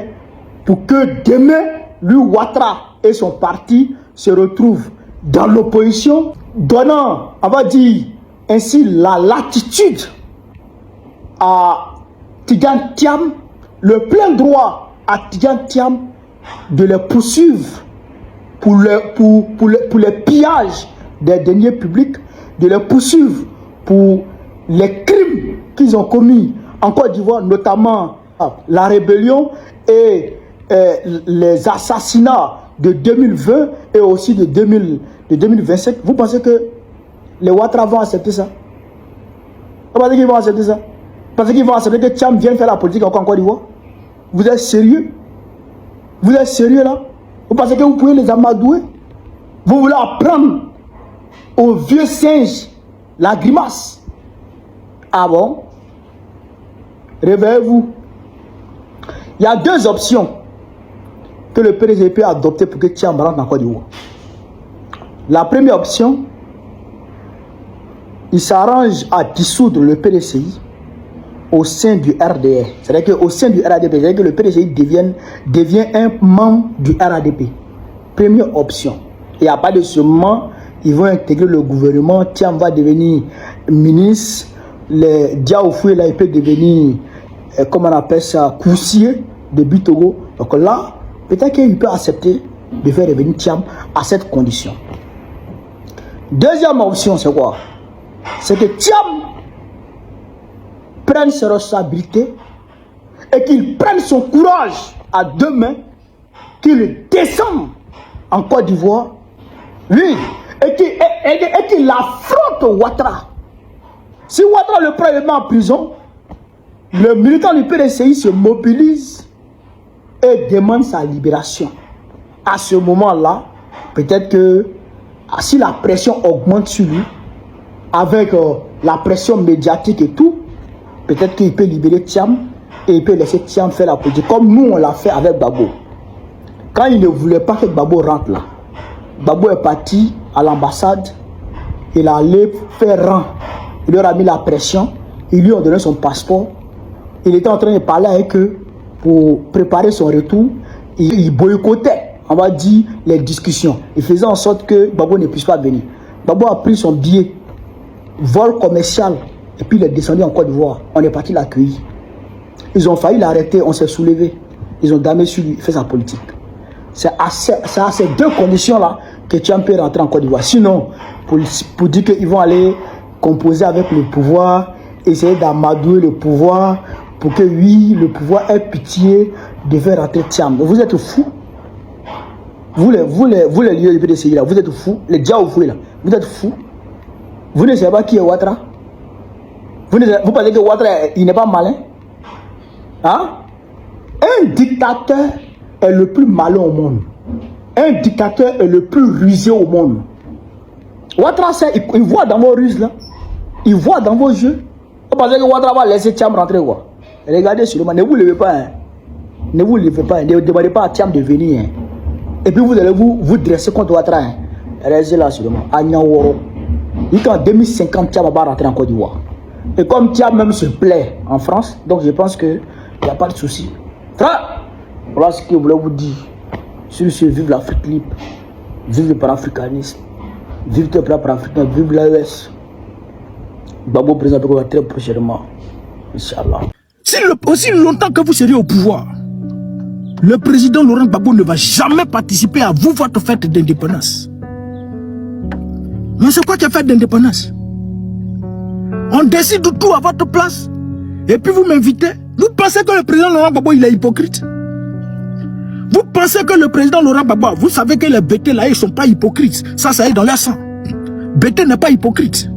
pour que demain lui Ouattara et son parti se retrouvent dans l'opposition, donnant, on va dire ainsi, la latitude à Tidjane Thiam, le plein droit à Tidjane Thiam de les poursuivre pour les pillages des deniers publics, de les poursuivre pour les crimes qu'ils ont commis en Côte d'Ivoire, notamment la rébellion et les assassinats de 2020 et aussi de 2027. Vous pensez que les Ouattara vont accepter ça? Vous pensez qu'ils vont accepter ça? Vous pensez qu'ils vont accepter que Thiam vienne faire la politique encore en Côte d'Ivoire? Vous êtes sérieux? Vous êtes sérieux là? Vous pensez que vous pouvez les amadouer? Vous voulez apprendre aux vieux singes la grimace? Ah bon? Réveillez-vous. Il y a deux options que le PDG peut adopter pour que Thiam rentre en Côte d'Ivoire. La première option, il s'arrange à dissoudre le PDCI au sein du RDR. C'est-à-dire qu'au sein du RADP, c'est-à-dire que le PDCI devient un membre du RADP. Première option. Et à part de ce moment, ils vont intégrer le gouvernement, Thiam va devenir ministre, les Diaoufoué là, il peut devenir, comment on appelle ça, coussier de Bitogo. Donc là, peut-être qu'il peut accepter de faire revenir Thiam à cette condition. Deuxième option, c'est quoi? C'est que Thiam prenne ses responsabilités et qu'il prenne son courage à deux mains, qu'il descende en Côte d'Ivoire, oui, et qu'il affronte Ouattara. Si Ouattara le prend et le met en prison, le militant du PDCI se mobilise et demande sa libération. À ce moment-là, peut-être que si la pression augmente sur lui, avec la pression médiatique et tout, peut-être qu'il peut libérer Thiam et il peut laisser Thiam faire la politique, comme nous on l'a fait avec Babo. Quand il ne voulait pas que Babo rentre là, Babo est parti à l'ambassade, il allait faire rang, il leur a mis la pression, ils lui ont donné son passeport, il était en train de parler avec eux pour préparer son retour, il boycottait, on va dire, les discussions, il faisait en sorte que Babo ne puisse pas venir. Babo a pris son billet, vol commercial, et puis il est descendu en Côte d'Ivoire, on est parti l'accueillir. Ils ont failli l'arrêter, on s'est soulevé, ils ont damé sur lui, il fait sa politique. C'est à ces deux conditions-là que Thiam peut rentrer en Côte d'Ivoire. Sinon, pour dire qu'ils vont aller composer avec le pouvoir, essayer d'amadouer le pouvoir, pour que oui, le pouvoir ait pitié de faire rentrer Thiam. Vous êtes fous. Vous les lieux du PDCI là, vous êtes fous. Les Diaoufoué là, vous êtes fous. Vous ne savez pas qui est Ouattara? Vous pensez que Ouattara, il n'est pas malin? Hein? Un dictateur est le plus malin au monde. Un dictateur est le plus rusé au monde. Ouattara, il voit dans vos ruses là. Il voit dans vos yeux. Vous pensez que Ouattara va laisser Thiam rentrer quoi? Regardez sur le monde. Ne vous levez pas. Hein. Ne vous levez pas. Ne demandez pas à Thiam de venir. Hein. Et puis vous allez vous dresser contre Ouattara. Hein. Restez là sur le monde. Agnaworo. Il dit qu'en 2050, Thiam va rentrer en Côte d'Ivoire. Et comme Thiam même se plaît en France, donc je pense qu'il n'y a pas de souci. Frère, voilà ce que je voulais vous dire. Sur ce, vive l'Afrique libre, vive le panafricanisme, vive le peuple africain, vive l'AES. Babo présentera très prochainement. Inch'Allah. Aussi longtemps que vous serez au pouvoir, le président Laurent Gbagbo ne va jamais participer à votre fête d'indépendance. Mais c'est quoi qui est fête d'indépendance? On décide de tout à votre place. Et puis vous m'invitez. Vous pensez que le président Laurent Gbagbo il est hypocrite? Vous pensez que le président Laurent Gbagbo, vous savez que les BT là, ils ne sont pas hypocrites. Ça est dans leur sang. BT n'est pas hypocrite.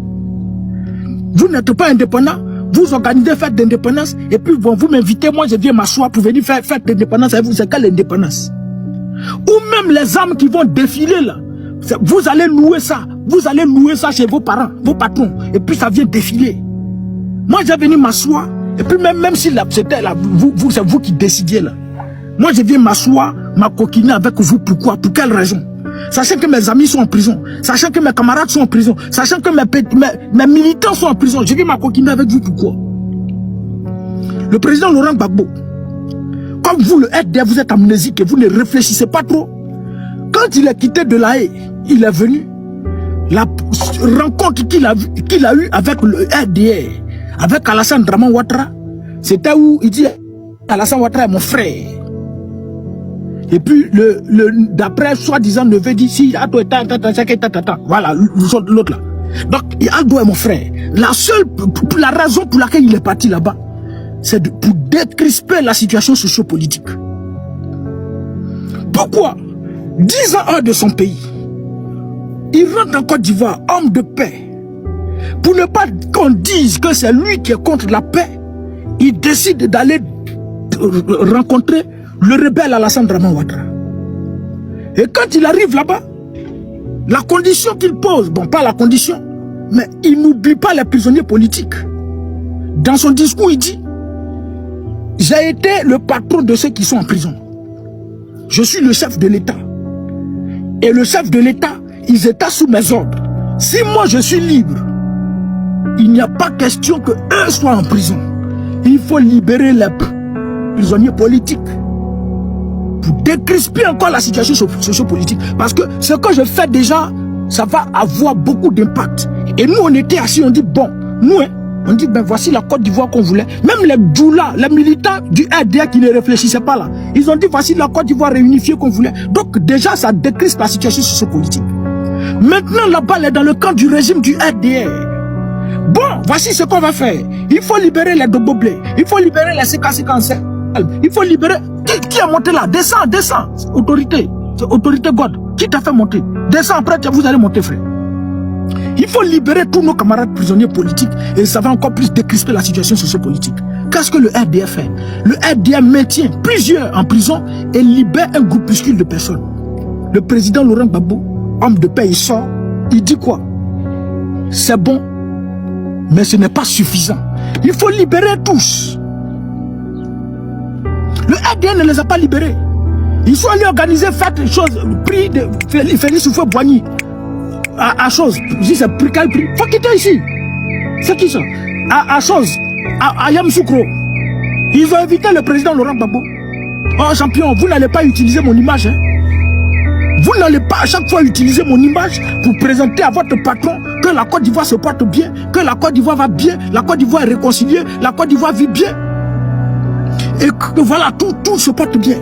Vous n'êtes pas indépendant. Vous organisez fête d'indépendance. Et puis vous m'invitez. Moi, je viens m'asseoir pour venir faire fête d'indépendance avec vous. C'est quelle indépendance? Ou même les âmes qui vont défiler là. Vous allez louer ça. Vous allez louer ça chez vos parents, vos patrons. Et puis ça vient défiler. Moi, j'ai venu m'asseoir. Et puis même si c'était là, c'est vous qui décidiez là. Moi, je viens m'asseoir, m'acoquiner avec vous. Pourquoi? Pour quelle raison? Sachant que mes amis sont en prison. Sachant que mes camarades sont en prison. Sachant que mes militants sont en prison. Je viens m'acoquiner avec vous. Pourquoi? Le président Laurent Gbagbo, comme vous, le RDA, vous êtes amnésique et vous ne réfléchissez pas trop. Quand il est quitté de La Haye, il est venu. La rencontre qu'il a eue avec le RDA, avec Alassane Draman Ouattara, c'était où il dit Alassane Ouattara est mon frère. Et puis d'après soi-disant neveu dit si voilà l'autre là. Donc Aldo est mon frère. La raison pour laquelle il est parti là-bas, c'est pour décrisper la situation socio-politique. Pourquoi 10 ans hors de son pays, il rentre en Côte d'Ivoire, homme de paix. Pour ne pas qu'on dise que c'est lui qui est contre la paix, il décide d'aller rencontrer le rebelle Alassane Draman Ouattara. Et quand il arrive là-bas, la condition qu'il pose, bon pas la condition, mais il n'oublie pas les prisonniers politiques. Dans son discours, il dit, j'ai été le patron de ceux qui sont en prison. Je suis le chef de l'État. Et le chef de l'État, ils étaient sous mes ordres. Si moi je suis libre, il n'y a pas question que eux soient en prison. Il faut libérer les prisonniers politiques pour décrisper encore la situation socio-politique. Parce que ce que je fais déjà ça va avoir beaucoup d'impact. Et nous, on était assis, on dit, bon, nous, hein, on dit, ben voici la Côte d'Ivoire qu'on voulait. Même les Doula, les militants du RDA qui ne réfléchissaient pas là, ils ont dit, voici la Côte d'Ivoire réunifiée qu'on voulait. Donc déjà, ça décrispe la situation sociopolitique. Maintenant, la balle est dans le camp du régime du RDA. Bon, voici ce qu'on va faire. Il faut libérer les Doboblé. Il faut libérer les CK57. Il faut libérer... Qui est monté là? Descends, descends. Autorité. Autorité God. Qui t'a fait monter? Descends, après vous allez monter, frère. Il faut libérer tous nos camarades prisonniers politiques et ça va encore plus décrisper la situation sociopolitique. Qu'est-ce que le RDA fait? Le RDA maintient plusieurs en prison et libère un groupuscule de personnes. Le président Laurent Gbagbo, homme de paix, il sort, il dit quoi? C'est bon, mais ce n'est pas suffisant. Il faut libérer tous. Le RDA ne les a pas libérés. Ils sont allés organiser, faire des choses, prix de Félix Houphouët-Boigny. À chose, si c'est prix, quel prix? Faut quitter ici. C'est qui ça? À chose, à Yamoussoukro. Ils ont invité le président Laurent Gbagbo. Oh champion, vous n'allez pas utiliser mon image. Hein? Vous n'allez pas à chaque fois utiliser mon image pour présenter à votre patron que la Côte d'Ivoire se porte bien, que la Côte d'Ivoire va bien, la Côte d'Ivoire est réconciliée, la Côte d'Ivoire vit bien. Et que voilà, tout se porte bien.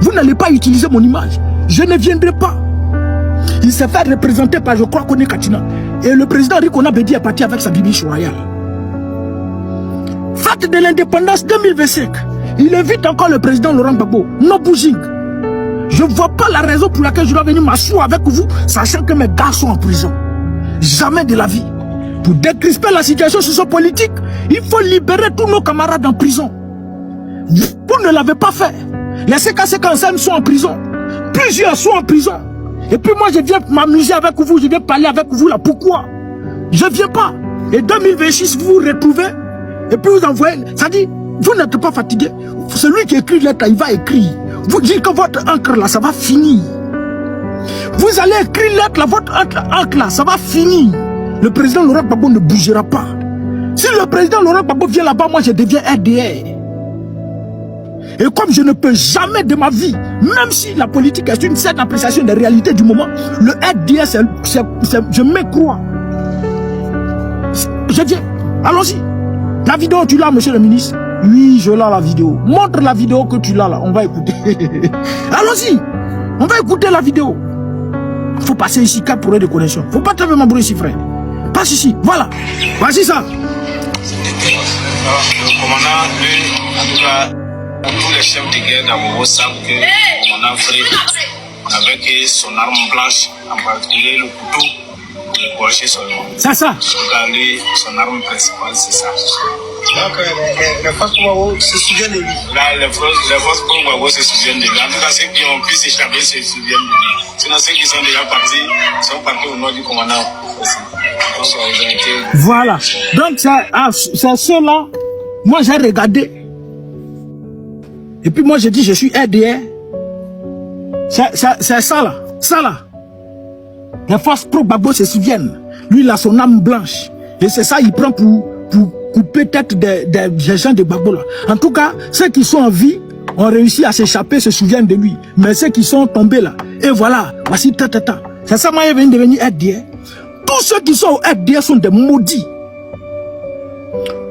Vous n'allez pas utiliser mon image. Je ne viendrai pas. Il s'est fait représenter par, je crois, Kone Katina. Et le président Rikona Bedi est parti avec sa bibiche royale. Fête de l'indépendance 2025. Il invite encore le président Laurent Gbagbo. No bouging. Je ne vois pas la raison pour laquelle je dois venir m'asseoir avec vous, sachant que mes gars sont en prison. Jamais de la vie. Pour décrisper la situation sociopolitique, il faut libérer tous nos camarades en prison. Vous ne l'avez pas fait. Les CK55 sont en prison. Plusieurs sont en prison. Et puis moi je viens m'amuser avec vous, je viens parler avec vous là. Pourquoi? Je ne viens pas. Et 2026 vous vous retrouvez. Et puis vous envoyez. Ça dit, vous n'êtes pas fatigué. Celui qui écrit lettre, il va écrire. Vous dites que votre encre là, ça va finir. Vous allez écrire lettre là, votre encre là, ça va finir. Le président Laurent Gbagbo ne bougera pas. Si le président Laurent Gbagbo vient là-bas, moi je deviens RDA. Et comme je ne peux jamais de ma vie, même si la politique est une certaine appréciation des réalités du moment, le RDA, je me crois. Je dis, allons-y. La vidéo, tu l'as, monsieur le ministre? Oui, je l'ai la vidéo. Montre la vidéo que tu l'as là, on va écouter. Allons-y, on va écouter la vidéo. Il faut passer ici, cap pour de connexion. Faut pas te faire m'embrouiller ici, frère. Passe ici, voilà. Voici ça. Le commandant, lui, en tout cas, tous les chefs de guerre d'Amobo savent que mon Fred, avec son arme blanche, en particulier le couteau, le gaucher seulement. C'est ça. En tout cas, lui, son arme principale, c'est ça. Donc, les forces Gbagbo se souviennent de lui. Là, les forces Gbagbo se souviennent de lui. En tout cas, ceux qui ont pu s'échapper se souviennent de lui. Sinon, ceux qui sont déjà partis sont partis au nom du commandant aussi. Donc, ils ont été... Voilà. Donc, c'est ceux-là. Moi, j'ai regardé. Et puis moi, je dis, je suis RDA. C'est ça là. Ça là. Les forces pro-Gbagbo se souviennent. Lui, il a son âme blanche. Et c'est ça, il prend pour couper tête des gens de Gbagbo là. En tout cas, ceux qui sont en vie ont réussi à s'échapper, se souviennent de lui. Mais ceux qui sont tombés là, et voilà, voici ta. C'est ça, moi, il vient de devenir RDA. Tous ceux qui sont au RDA sont des maudits.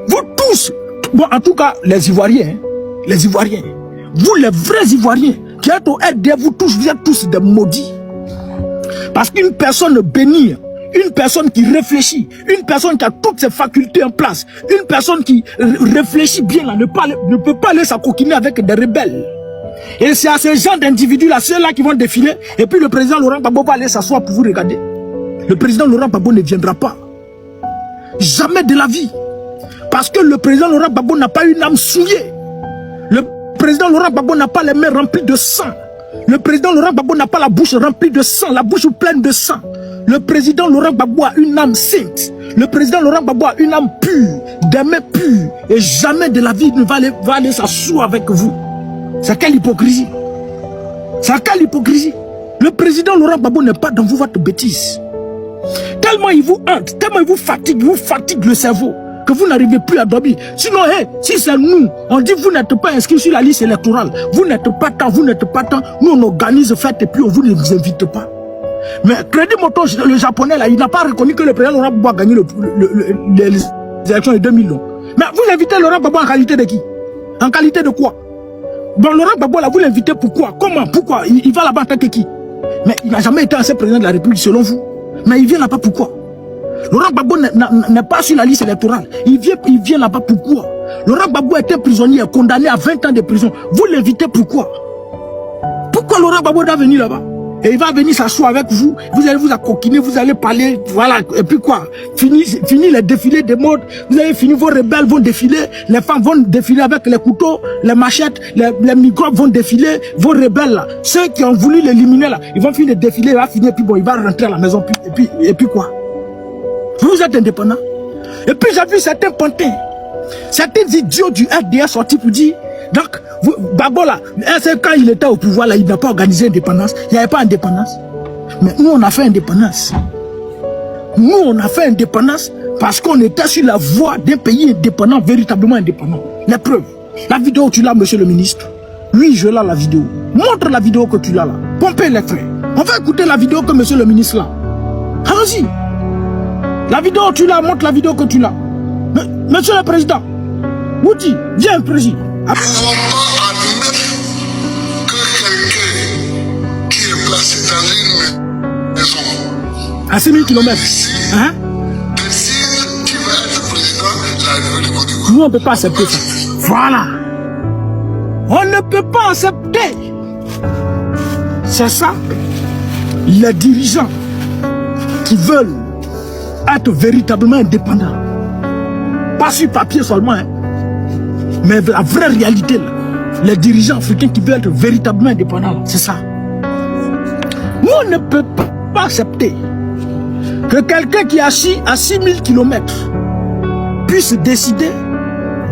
Vous tous, bon, en tout cas, les Ivoiriens, vous les vrais Ivoiriens qui êtes au RDA, vous êtes tous des maudits. Parce qu'une personne bénie, une personne qui réfléchit, une personne qui a toutes ses facultés en place, une personne qui réfléchit bien là, ne peut pas aller s'acoquiner avec des rebelles. Et c'est à ces gens d'individus là, ceux-là qui vont défiler, et puis le président Laurent Gbagbo va aller s'asseoir pour vous regarder. Le président Laurent Gbagbo ne viendra pas. Jamais de la vie. Parce que le président Laurent Gbagbo n'a pas une âme souillée. Le président Laurent Gbagbo n'a pas les mains remplies de sang. Le président Laurent Gbagbo n'a pas la bouche remplie de sang, la bouche pleine de sang. Le président Laurent Gbagbo a une âme sainte. Le président Laurent Gbagbo a une âme pure, des mains pures. Et jamais de la vie ne va aller s'asseoir avec vous. C'est quelle hypocrisie? C'est quelle hypocrisie? Le président Laurent Gbagbo n'est pas dans votre bêtise. Tellement il vous hante, tellement il vous fatigue le cerveau, que vous n'arrivez plus à dormir. Sinon, si c'est nous, on dit vous n'êtes pas inscrit sur la liste électorale, vous n'êtes pas tant, nous on organise fête et puis on vous ne vous invite pas. Mais Crédit Motors, le japonais là, il n'a pas reconnu que le président Laurent Gbagbo a gagné les élections de 2000. Mais vous invitez Laurent Gbagbo en qualité de qui? En qualité de quoi? Bon, Laurent Gbagbo là, vous l'invitez pourquoi? Comment? Pourquoi? Il va là-bas en tant que qui? Mais il n'a jamais été ancien président de la République selon vous. Mais il vient là-bas pourquoi? Laurent Gbagbo n'est pas sur la liste électorale. Il vient là-bas pourquoi? Laurent Gbagbo était prisonnier, condamné à 20 ans de prison. Vous l'invitez pourquoi? Pourquoi Laurent Gbagbo doit venir là-bas? Et il va venir s'asseoir avec vous, vous allez vous accoquiner, vous allez parler, voilà, et puis quoi? Fini les défilés de mode, vous allez finir, vos rebelles vont défiler, les femmes vont défiler avec les couteaux, les machettes, les microbes vont défiler, vos rebelles là, ceux qui ont voulu l'éliminer là, ils vont finir de défiler, il va finir, puis bon, il va rentrer à la maison, et puis quoi? Vous êtes indépendant. Et puis j'ai vu certains pantins, certains idiots du RDA sortis pour dire, donc, Gbagbo là, quand il était au pouvoir là, il n'a pas organisé indépendance, il n'y avait pas indépendance. Mais nous on a fait indépendance. Nous on a fait indépendance parce qu'on était sur la voie d'un pays indépendant, véritablement indépendant. Les preuves. La vidéo tu l'as, monsieur le ministre. Oui, je l'ai la vidéo. Montre la vidéo que tu l'as là. Pompez les frères. On va écouter la vidéo que monsieur le ministre là. Allons-y. La vidéo tu l'as, montre la vidéo que tu l'as. Monsieur le président, Wouti, viens président. Nous ne pouvons pas admettre que quelqu'un qui est placé dans une maison à 6000 km hein? décide qu'il va être président de la République du Côte d'Ivoire. Nous on ne peut pas accepter ça. Voilà. On ne peut pas accepter. C'est ça. Les dirigeants qui veulent être véritablement indépendants. Pas sur papier seulement, hein. Mais la vraie réalité, là, les dirigeants africains qui veulent être véritablement indépendants, c'est ça. Nous, on ne peut pas accepter que quelqu'un qui est assis à 6000 km puisse décider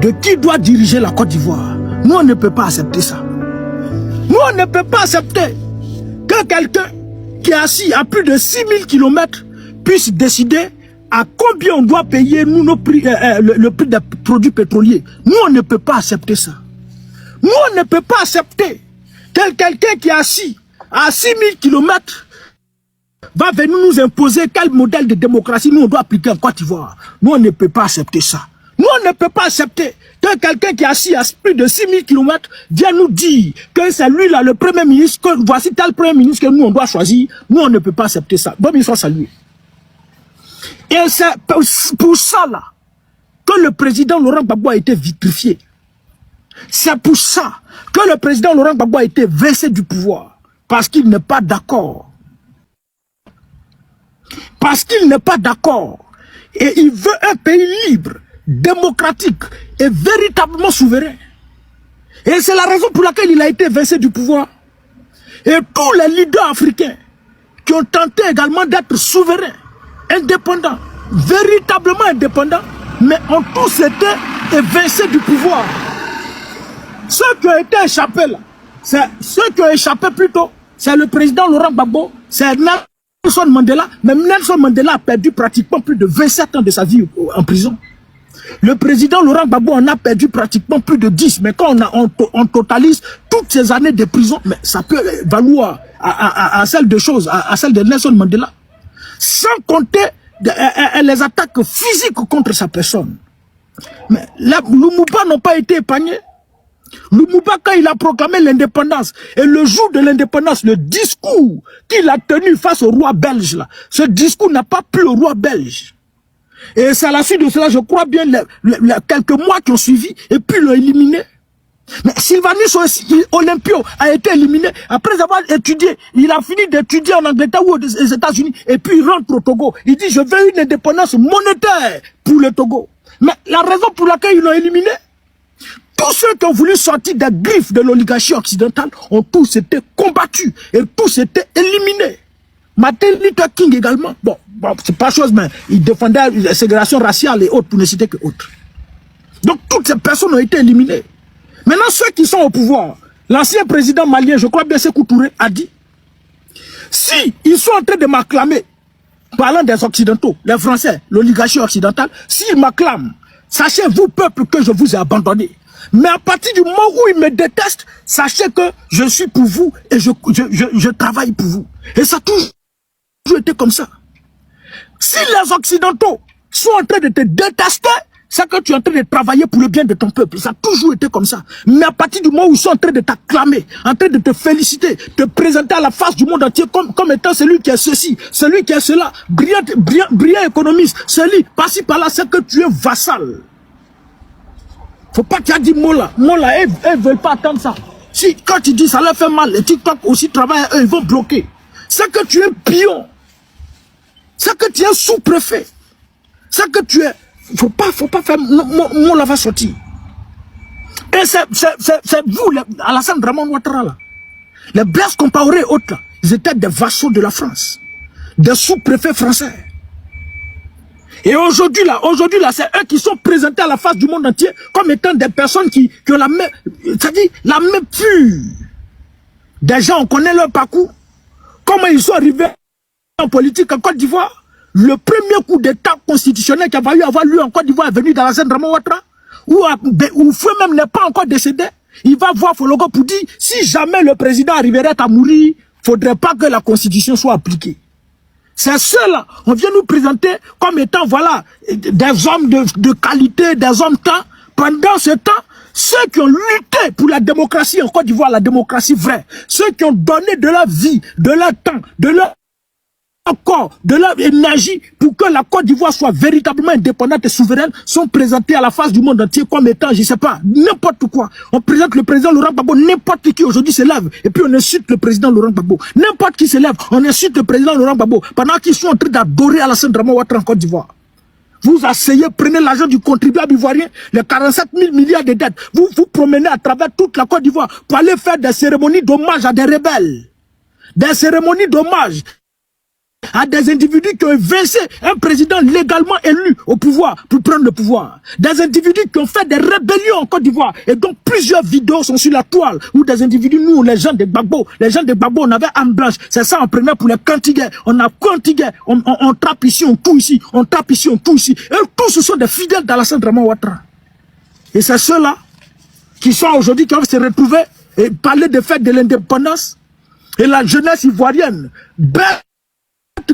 de qui doit diriger la Côte d'Ivoire. Nous, on ne peut pas accepter ça. Nous, on ne peut pas accepter que quelqu'un qui est assis à plus de 6000 km puisse décider à combien on doit payer nous, nos prix, le prix des produits pétroliers. Nous, on ne peut pas accepter ça. Nous, on ne peut pas accepter que quelqu'un qui est assis à 6000 km va venir nous imposer quel modèle de démocratie nous on doit appliquer en Côte d'Ivoire. Nous, on ne peut pas accepter ça. Nous, on ne peut pas accepter que quelqu'un qui est assis à plus de 6000 km vienne nous dire que c'est lui là le premier ministre, que voici tel premier ministre que nous on doit choisir. Nous, on ne peut pas accepter ça. Bon, il soit salué. Et c'est pour ça là que le président Laurent Gbagbo a été vitrifié. C'est pour ça que le président Laurent Gbagbo a été versé du pouvoir. Parce qu'il n'est pas d'accord. Parce qu'il n'est pas d'accord. Et il veut un pays libre, démocratique et véritablement souverain. Et c'est la raison pour laquelle il a été versé du pouvoir. Et tous les leaders africains qui ont tenté également d'être souverains, indépendants, véritablement indépendants, mais ont tous été évincés du pouvoir. Ceux qui ont été échappés là, c'est ceux qui ont échappé plutôt, c'est le président Laurent Gbagbo, c'est Nelson Mandela. Même Nelson Mandela a perdu pratiquement plus de 27 ans de sa vie en prison. Le président Laurent Gbagbo en a perdu pratiquement plus de 10, mais quand on totalise toutes ces années de prison, mais ça peut valoir à celle de choses, à celle de Nelson Mandela. Sans compter les attaques physiques contre sa personne. Mais Lumumba n'ont pas été épargnés. Lumumba, quand il a proclamé l'indépendance, et le jour de l'indépendance, le discours qu'il a tenu face au roi belge, là, ce discours n'a pas plu au roi belge. Et c'est à la suite de cela, je crois bien, quelques mois qui ont suivi, et puis l'ont éliminé. Mais Sylvanus Olympio a été éliminé après avoir étudié. Il a fini d'étudier en Angleterre ou aux États-Unis, et puis il rentre au Togo. Il dit, je veux une indépendance monétaire pour le Togo. Mais la raison pour laquelle ils l'ont éliminé, tous ceux qui ont voulu sortir des griffes de l'oligarchie occidentale ont tous été combattus et tous été éliminés. Martin Luther King également. Bon c'est pas chose, mais il défendait la ségrégation raciale et autres, pour ne citer que autres. Donc toutes ces personnes ont été éliminées. Maintenant, ceux qui sont au pouvoir, l'ancien président malien, je crois bien Sékou Touré, a dit, si ils sont en train de m'acclamer, parlant des Occidentaux, les Français, l'oligarchie occidentale, s'ils m'acclament, sachez vous, peuple, que je vous ai abandonné. Mais à partir du moment où ils me détestent, sachez que je suis pour vous et je travaille pour vous. Et ça touche toujours été comme ça. Si les Occidentaux sont en train de te détester, c'est que tu es en train de travailler pour le bien de ton peuple. Ça a toujours été comme ça. Mais à partir du moment où ils sont en train de t'acclamer, en train de te féliciter, te présenter à la face du monde entier comme étant celui qui est ceci, celui qui est cela, brillant économiste, celui, par-ci par-là, c'est que tu es vassal. Faut pas que tu aies dit Mola, eux veulent pas attendre ça. Si, quand tu dis ça leur fait mal, les TikTok aussi travaillent, eux, ils vont bloquer. C'est que tu es pion. C'est que tu es sous-préfet. C'est que tu es... Faut pas faire... Mola va sortir. Et c'est vous, Alassane Draman Ouattara, là. Les Blaise Compaoré et autres, là, ils étaient des vassaux de la France. Des sous-préfets français. Et aujourd'hui là, c'est eux qui sont présentés à la face du monde entier comme étant des personnes qui ont la main, c'est-à-dire la main pure. Des gens, on connaît leur parcours. Comment ils sont arrivés en politique en Côte d'Ivoire. Le premier coup d'état constitutionnel qui va y avoir lieu en Côte d'Ivoire est venu dans la scène Draman Ouattara, où Feu même n'est pas encore décédé. Il va voir Fologo pour dire, si jamais le président arriverait à mourir, il ne faudrait pas que la constitution soit appliquée. C'est ceux-là, on vient nous présenter comme étant, voilà, des hommes de qualité, des hommes temps. Pendant ce temps, ceux qui ont lutté pour la démocratie en Côte d'Ivoire, la démocratie vraie, ceux qui ont donné de leur vie, de leur temps, de leur corps, de leur énergie pour que la Côte d'Ivoire soit véritablement indépendante et souveraine, sont présentés à la face du monde entier comme étant, je ne sais pas, n'importe quoi. On présente le président Laurent Gbagbo, n'importe qui aujourd'hui se lève, et puis on insulte le président Laurent Gbagbo. N'importe qui se lève, on insulte le président Laurent Gbagbo, pendant qu'ils sont en train d'adorer Alassane Draman Ouattara en Côte d'Ivoire. Vous asseyez, prenez l'argent du contribuable ivoirien, les 47 000 milliards de dettes, vous vous promenez à travers toute la Côte d'Ivoire pour aller faire des cérémonies d'hommage à des rebelles. Des cérémonies d'hommage à des individus qui ont évincé un président légalement élu au pouvoir pour prendre le pouvoir. Des individus qui ont fait des rébellions en Côte d'Ivoire. Et donc plusieurs vidéos sont sur la toile où des individus, nous, les gens de Gbagbo, on avait âme blanche. C'est ça, on prenait pour les cantiguais. On a cantigué, on trappe ici, on tue ici, on trappe ici, on tue ici. Et tous ce sont des fidèles d'Alassane Draman Ouattara. Et c'est ceux-là qui sont aujourd'hui, qui vont se retrouver et parler des fêtes de l'indépendance. Et la jeunesse ivoirienne,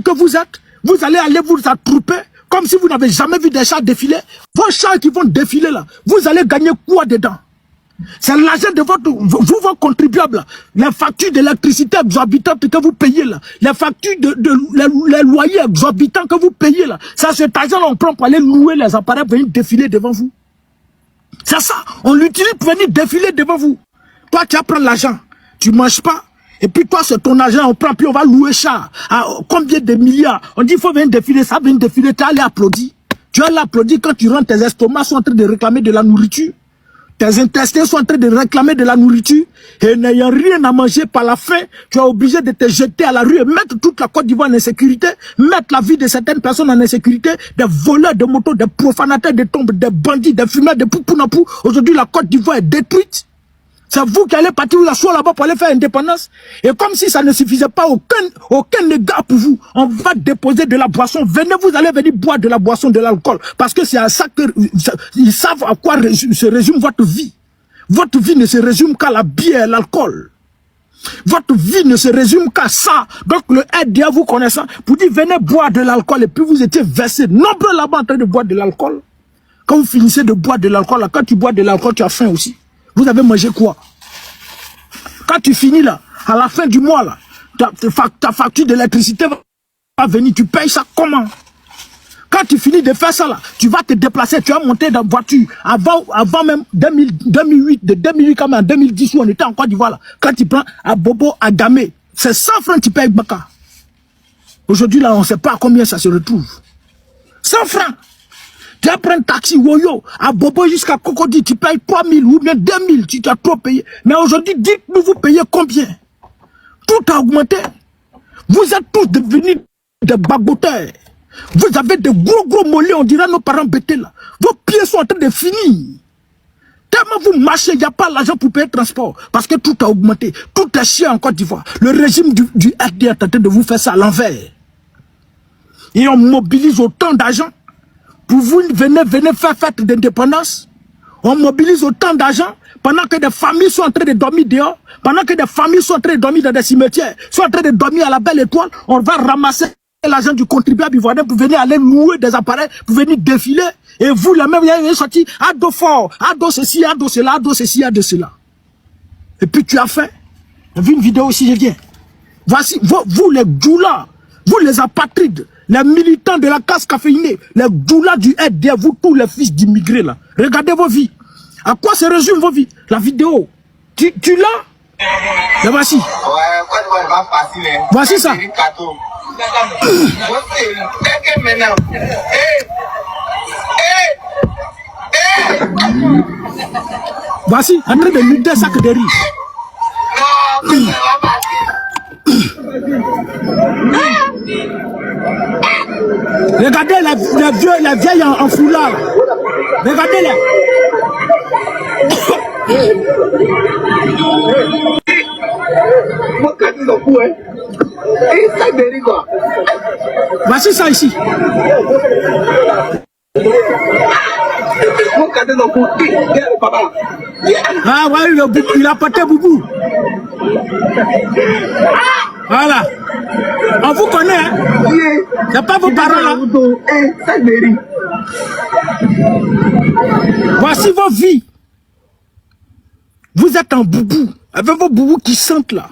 que vous êtes, vous allez aller vous attrouper comme si vous n'avez jamais vu des chars défiler. Vos chars qui vont défiler là, vous allez gagner quoi dedans? C'est l'argent de vos contribuables, les factures d'électricité exorbitantes que vous payez là, les factures les loyers exorbitants que vous payez là. Ça, cet argent là, on prend pour aller louer les appareils pour venir défiler devant vous. C'est ça, on l'utilise pour venir défiler devant vous. Toi, tu vas prendre l'argent, tu ne manges pas. Et puis toi, c'est ton argent, on prend, puis on va louer ça. À combien de milliards? On dit, il faut venir défiler, ça vient défiler, tu vas aller applaudir. Tu vas aller applaudir quand tu rentres, tes estomacs sont en train de réclamer de la nourriture. Tes intestins sont en train de réclamer de la nourriture. Et n'ayant rien à manger par la faim, tu es obligé de te jeter à la rue et mettre toute la Côte d'Ivoire en insécurité, mettre la vie de certaines personnes en insécurité, des voleurs de motos, des profanateurs de tombes, des bandits, des fumeurs, des poupounapou. Aujourd'hui, la Côte d'Ivoire est détruite. C'est vous qui allez partir la soie là-bas pour aller faire indépendance. Et comme si ça ne suffisait pas, aucun égard pour vous. On va déposer de la boisson. Venez, vous allez venir boire de la boisson, de l'alcool. Parce que c'est à ça qu'ils savent à quoi se résume votre vie. Votre vie ne se résume qu'à la bière, l'alcool. Votre vie ne se résume qu'à ça. Donc le RDA vous connaissant, pour dire venez boire de l'alcool. Et puis vous étiez versés nombreux là-bas en train de boire de l'alcool. Quand vous finissez de boire de l'alcool, quand tu bois de l'alcool, tu as faim aussi. Vous avez mangé quoi? Quand tu finis là, à la fin du mois là, ta facture d'électricité va venir, tu payes ça comment? Quand tu finis de faire ça là, tu vas te déplacer, tu vas monter dans la voiture. Avant même 2008, de 2008 quand même, en 2010 où on était en Côte d'Ivoire là, quand tu prends à Bobo, à Gamé, c'est 100 francs tu payes Baka. Aujourd'hui là, on ne sait pas à combien ça se retrouve. 100 francs. Tu vas prendre taxi, Woyo, à Bobo jusqu'à Cocody, tu payes 3 000 ou bien 2 000, tu as trop payé. Mais aujourd'hui, dites-nous, vous payez combien? Tout a augmenté. Vous êtes tous devenus des baboteurs. Vous avez de gros mollets, on dirait nos parents bêtés là. Vos pieds sont en train de finir. Tellement vous marchez, il n'y a pas l'argent pour payer le transport. Parce que tout a augmenté. Tout est chiant en Côte d'Ivoire. Le régime du RD est en train de vous faire ça à l'envers. Et on mobilise autant d'argent. Pour vous, venez faire fête d'indépendance. On mobilise autant d'argent pendant que des familles sont en train de dormir dehors, pendant que des familles sont en train de dormir dans des cimetières, sont en train de dormir à la belle étoile. On va ramasser l'argent du contribuable ivoirien pour venir aller louer des appareils, pour venir défiler. Et vous, la même, vous avez sorti ado fort, ado ceci, ado cela, ado ceci, ado cela. Et puis tu as fait. J'ai vu une vidéo aussi, je viens. Voici, vous les djoulas, vous les apatrides, les militants de la casse caféinée, les djoulas du RDF, vous tous les fils d'immigrés là. Regardez vos vies. À quoi se résument vos vies? La vidéo. Tu l'as? Et voici. Voici ça. Voici, en train de lutter sac de riz. Regardez les vieilles en foulard. Regardez-les. Voici ça ici. Ah ouais, il a porté boubou. Voilà. On vous connaît, hein? C'est pas vos parents là. Voici vos vies. Vous êtes en boubou, avec vos boubous qui sentent là.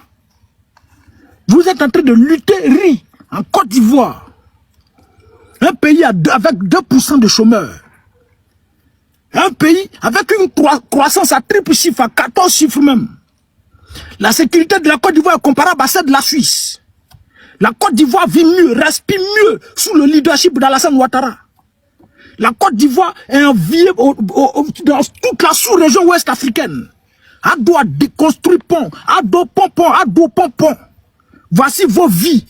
Vous êtes en train de lutter, riz, en Côte d'Ivoire. Un pays avec 2% de chômeurs. Un pays avec une croissance à triple chiffre, à 14 chiffres même. La sécurité de la Côte d'Ivoire est comparable à celle de la Suisse. La Côte d'Ivoire vit mieux, respire mieux sous le leadership d'Alassane Ouattara. La Côte d'Ivoire est enviée dans toute la sous-région ouest africaine. Ado a déconstruit pont, ado pompon, ado pompon. Voici vos vies.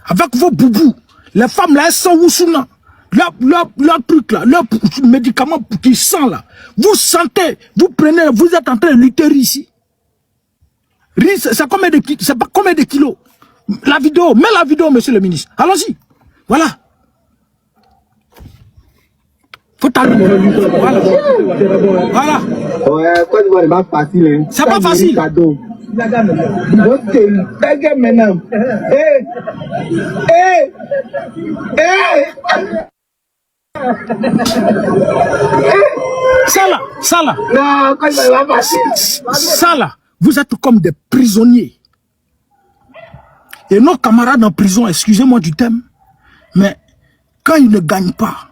Avec vos boubous. Les femmes là, elles sont Wousouna. Leur truc là, leur médicament qui sent là. Vous sentez, vous prenez, vous êtes en train de lutter ici. Riz, c'est combien de kilos? C'est pas combien de kilos? La vidéo, mets la vidéo, monsieur le ministre. Allons-y. Voilà. Faut t'allumer. Voilà. Voilà. Ouais, Côte d'Ivoire n'est pas facile. Hein. C'est pas facile. Ça là. Non, Côte d'Ivoire n'est pas facile. Ça là, vous êtes comme des prisonniers. Et nos camarades en prison, excusez-moi du thème, mais quand ils ne gagnent pas,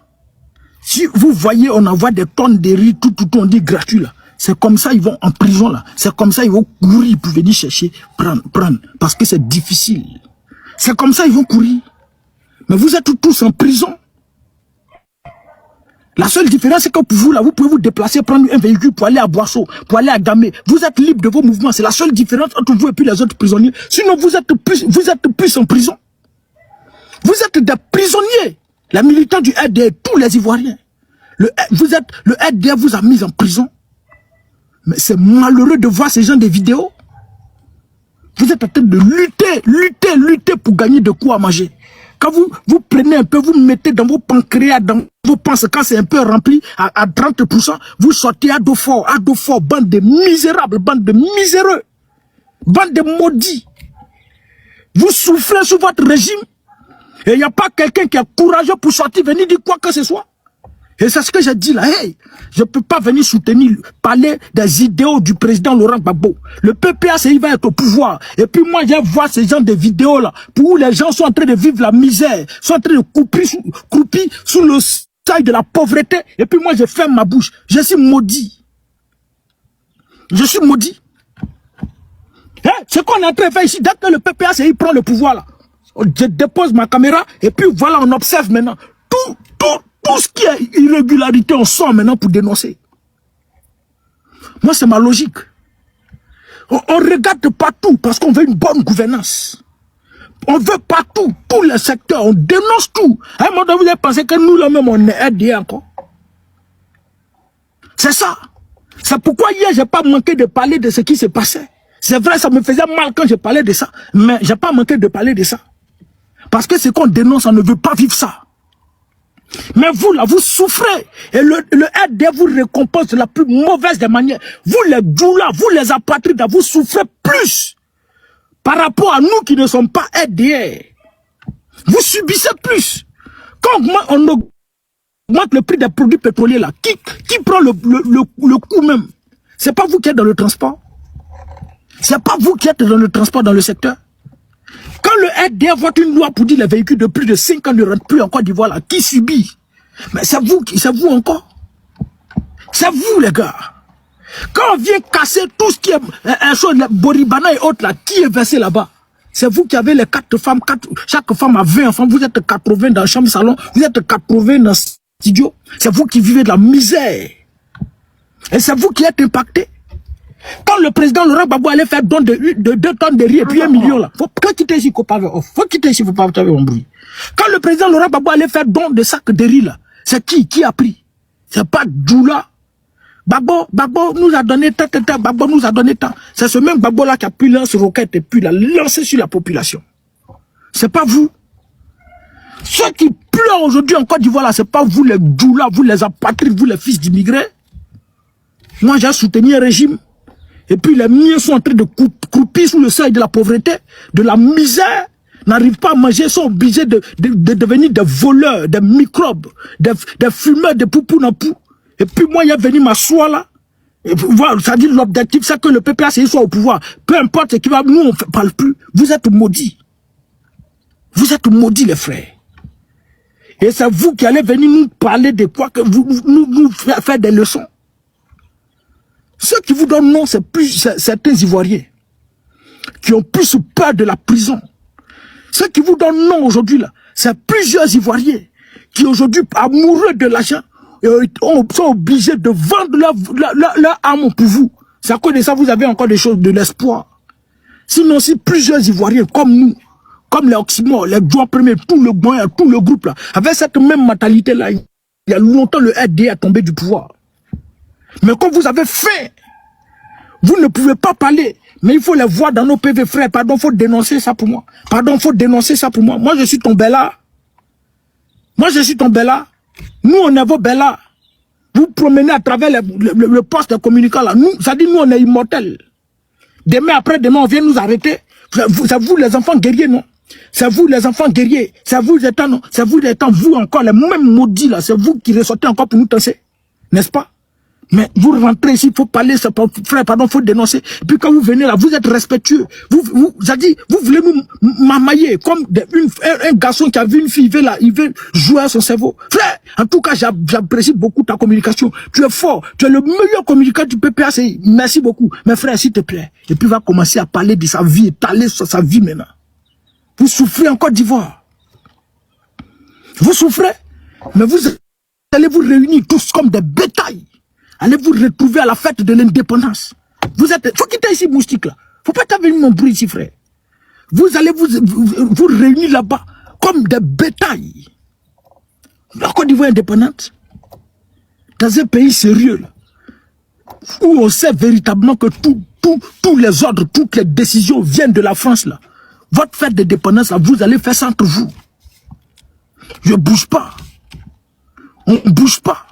si vous voyez, on envoie des tonnes de riz, tout, on dit gratuit là. C'est comme ça ils vont en prison là. C'est comme ça ils vont courir pour venir chercher, prendre. Parce que c'est difficile. C'est comme ça ils vont courir. Mais vous êtes tous en prison. La seule différence, c'est que pour vous là, vous pouvez vous déplacer, prendre un véhicule pour aller à Boisseau, pour aller à Gamé. Vous êtes libre de vos mouvements. C'est la seule différence entre vous et puis les autres prisonniers. Sinon, vous êtes plus en prison. Vous êtes des prisonniers. Les militants du RDF, tous les Ivoiriens. Le RDF vous a mis en prison. Mais c'est malheureux de voir ces gens des vidéos. Vous êtes en train de lutter pour gagner de quoi à manger. Quand vous prenez un peu, vous mettez dans vos pancréas, dans vos pensées, quand c'est un peu rempli à 30%, vous sortez à dos fort, bande de misérables, bande de miséreux, bande de maudits. Vous souffrez sous votre régime et il n'y a pas quelqu'un qui est courageux pour sortir, venir dire quoi que ce soit. Et c'est ce que j'ai dit là. Hey, je ne peux pas venir soutenir, parler des idéaux du président Laurent Gbagbo. Le PPACI va être au pouvoir. Et puis moi, je vois ces gens de vidéos là, où les gens sont en train de vivre la misère, sont en train de croupir sous le seuil de la pauvreté. Et puis moi, je ferme ma bouche. Je suis maudit. Je suis maudit. Hey, ce qu'on est en train de faire ici, dès que le PPACI prend le pouvoir là, je dépose ma caméra et puis voilà, on observe maintenant tout ce qui est irrégularité, on sort maintenant pour dénoncer. Moi, c'est ma logique. On regarde partout parce qu'on veut une bonne gouvernance. On veut partout, tous les secteurs, on dénonce tout. À un moment donné, vous avez pensé que nous, là-même, on est aidés encore. C'est ça. C'est pourquoi hier, je n'ai pas manqué de parler de ce qui s'est passé. C'est vrai, ça me faisait mal quand je parlais de ça. Mais je n'ai pas manqué de parler de ça. Parce que ce qu'on dénonce, on ne veut pas vivre ça. Mais vous, là, vous souffrez. Et le RDF vous récompense de la plus mauvaise des manières. Vous, les djoulas, vous, les apatrides, vous souffrez plus par rapport à nous qui ne sommes pas RDF. Vous subissez plus. Quand on augmente le prix des produits pétroliers, là, qui prend le coût même? C'est pas vous qui êtes dans le transport. C'est pas vous qui êtes dans le transport dans le secteur. Quand le RDA vote une loi pour dire les véhicules de plus de 5 ans ne rentrent plus en Côte d'Ivoire, là, qui subit? Mais c'est vous encore. C'est vous, les gars. Quand on vient casser tout ce qui est un chose, les Boribana et autres, là, qui est versé là-bas? C'est vous qui avez les 4 femmes, chaque femme a 20 enfants, vous êtes 80 dans le chambre salon, vous êtes 80 dans le studio. C'est vous qui vivez de la misère. Et c'est vous qui êtes impacté. Quand le président Laurent Gbagbo allait faire don de 2 tonnes de riz et puis 1 million là, faut quitter ici, faut quitter ici, faut pas faire un bruit. Quand le président Laurent Gbagbo allait faire don de sacs de riz là, c'est qui a pris? C'est pas Djoula. Gbagbo nous a donné tant, Gbagbo nous a donné tant. C'est ce même Gbagbo là qui a pu lancer roquette et puis la lancer sur la population. C'est pas vous. Ceux qui pleurent aujourd'hui en Côte d'Ivoire là, c'est pas vous les Djoula, vous les apatrides, vous les fils d'immigrés. Moi j'ai soutenu un régime. Et puis les miens sont en train de croupir sous le seuil de la pauvreté, de la misère, n'arrivent pas à manger, sont obligés de devenir des voleurs, des microbes, des fumeurs de poupou dans pou. Et puis moi, il est venu m'asseoir là. Et voilà, ça dit l'objectif, c'est que le PPACI soit au pouvoir. Peu importe ce qui va, nous on ne parle plus. Vous êtes maudits. Vous êtes maudits, les frères. Et c'est vous qui allez venir nous parler de quoi, que nous faire des leçons. Ceux qui vous donnent non, c'est plus certains Ivoiriens qui ont plus peur de la prison. Ceux qui vous donnent non aujourd'hui là, c'est plusieurs Ivoiriens qui aujourd'hui, amoureux de l'argent, sont obligés de vendre leur âme pour vous. C'est à cause de ça vous avez encore des choses, de l'espoir. Sinon, si plusieurs Ivoiriens comme nous, comme les Oxymores, les Joueurs Premiers, tout le groupe là, avec cette même mentalité là, il y a longtemps le RDA est tombé du pouvoir. Mais quand vous avez faim, vous ne pouvez pas parler. Mais il faut les voir dans nos PV, frères. Pardon, il faut dénoncer ça pour moi. Pardon, il faut dénoncer ça pour moi. Moi, je suis tombé là. Moi, je suis tombé là. Nous, on est vos Bella. Vous promenez à travers le poste de communicant là. Nous, ça dit, nous, on est immortels. Demain, après-demain, on vient nous arrêter. C'est vous, les enfants guerriers, non? C'est vous, les enfants guerriers. C'est vous, les temps, non? C'est vous, les temps, vous encore, les mêmes maudits là. C'est vous qui ressortez encore pour nous tasser. N'est-ce pas? Mais vous rentrez ici, il faut parler, frère, pardon, il faut dénoncer. Et puis quand vous venez là, vous êtes respectueux. Vous voulez nous mamailler comme un garçon qui a vu une fille, il veut jouer à son cerveau. Frère, en tout cas, j'apprécie beaucoup ta communication. Tu es fort, tu es le meilleur communicant du PPACI. Merci beaucoup. Mais frère, s'il te plaît. Et puis il va commencer à parler de sa vie, étaler sur sa vie maintenant. Vous souffrez en Côte d'Ivoire. Vous souffrez, mais vous allez vous réunir tous comme des bétails. Allez vous retrouver à la fête de l'indépendance. Vous êtes... Faut quitter ici, moustique, là. Faut pas t'avenir mon bruit ici, frère. Vous allez vous réunir là-bas comme des bétails. La Côte d'Ivoire indépendante, dans un pays sérieux, là, où on sait véritablement que tous les ordres, toutes les décisions viennent de la France, là. Votre fête d'indépendance, là, vous allez faire ça entre vous. Je ne bouge pas. On ne bouge pas.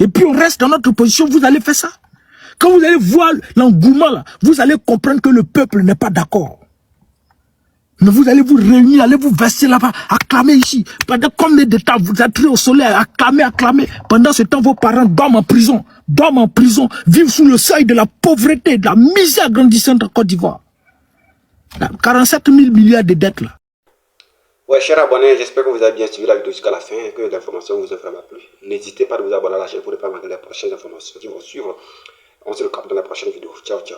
Et puis on reste dans notre position, vous allez faire ça. Quand vous allez voir l'engouement là, vous allez comprendre que le peuple n'est pas d'accord. Mais vous allez vous réunir, allez vous verser là-bas, acclamer ici. Pendant combien de temps vous êtes au soleil, acclamer. Pendant ce temps, vos parents dorment en prison, vivent sous le seuil de la pauvreté, de la misère grandissante en Côte d'Ivoire. 47 000 milliards de dettes là. Ouais, chers abonnés, j'espère que vous avez bien suivi la vidéo jusqu'à la fin et que l'information vous a vraiment plu. N'hésitez pas à vous abonner à la chaîne pour ne pas manquer les prochaines informations qui vont suivre. On se retrouve dans la prochaine vidéo. Ciao, ciao.